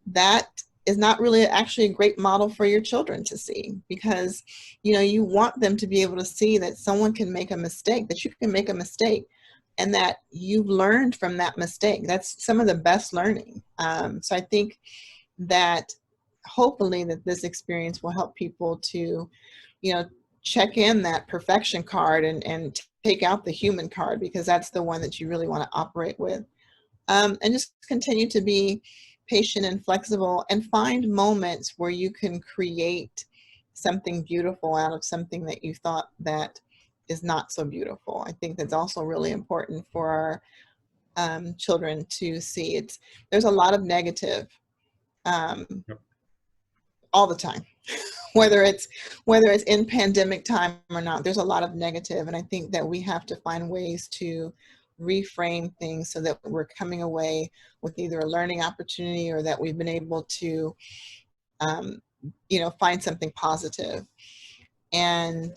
[SPEAKER 2] that is not really actually a great model for your children to see, because you want them to be able to see that someone can make a mistake, that you can make a mistake, and that you've learned from that mistake. That's some of the best learning. So I think that hopefully that this experience will help people to check in that perfection card and take out the human card, because that's the one that you really want to operate with, and just continue to be patient and flexible, and find moments where you can create something beautiful out of something that you thought that is not so beautiful. I think that's also really important for our children to see. There's a lot of negative all the time. Whether it's in pandemic time or not, there's a lot of negative, and I think that we have to find ways to reframe things so that we're coming away with either a learning opportunity or that we've been able to, find something positive. And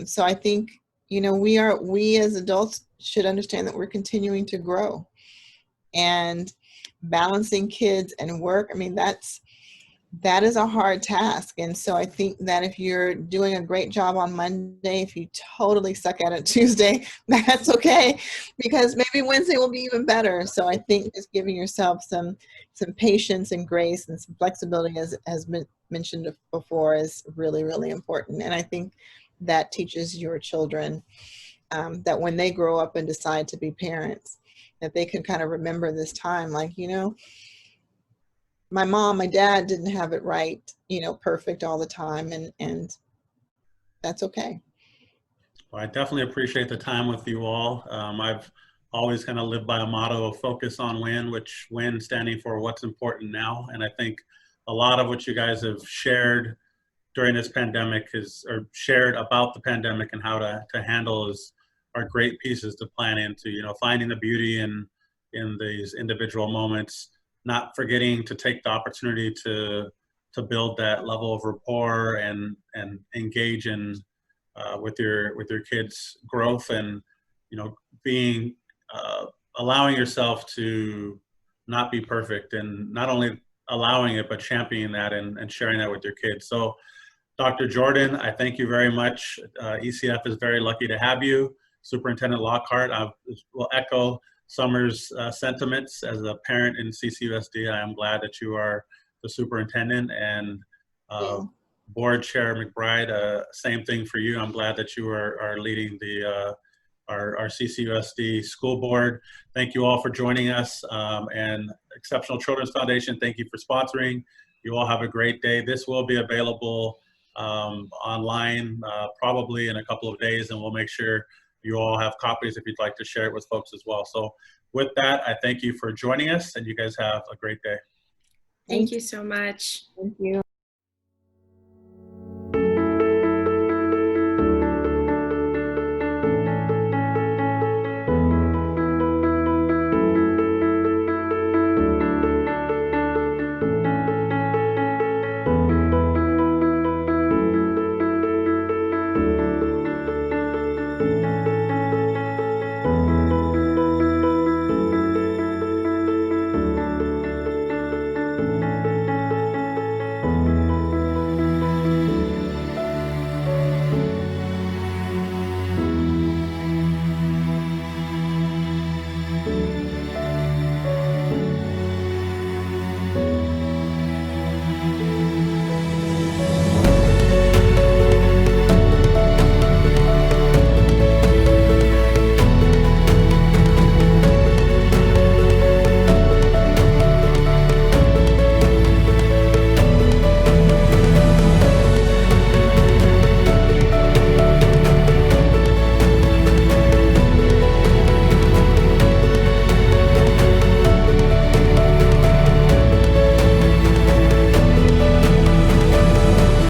[SPEAKER 2] so I think, we as adults should understand that we're continuing to grow, and balancing kids and work. I mean, that's that is a hard task. And so I think that if you're doing a great job on Monday, if you totally suck at it Tuesday, that's okay, because maybe Wednesday will be even better. So I think just giving yourself some patience and grace and some flexibility, as mentioned before, is really, really important. And I think that teaches your children that when they grow up and decide to be parents, that they can kind of remember this time, like, you know, my mom, my dad didn't have it right, you know, perfect all the time, and that's okay.
[SPEAKER 1] Well, I definitely appreciate the time with you all. I've always kind of lived by a motto of focus on win, which win standing for what's important now. And I think a lot of what you guys have shared during this pandemic or shared about the pandemic and how to handle are great pieces to plan into, you know, finding the beauty in these individual moments, not forgetting to take the opportunity to build that level of rapport and engage in with your kids' growth, and, you know, being allowing yourself to not be perfect, and not only allowing it but championing that and sharing that with your kids. So Dr. Jordan, I thank you very much. ECF is very lucky to have you. Superintendent Lockhart, I will echo Summer's sentiments. As a parent in CCUSD, I am glad that you are the superintendent, and Board Chair McBride, same thing for you. I'm glad that you are leading our CCUSD school board. Thank you all for joining us, and Exceptional Children's Foundation, thank you for sponsoring. You all have a great day. This will be available online probably in a couple of days, and we'll make sure you all have copies if you'd like to share it with folks as well. So with that, I thank you for joining us, and you guys have a great day.
[SPEAKER 3] Thank you so much.
[SPEAKER 2] Thank you.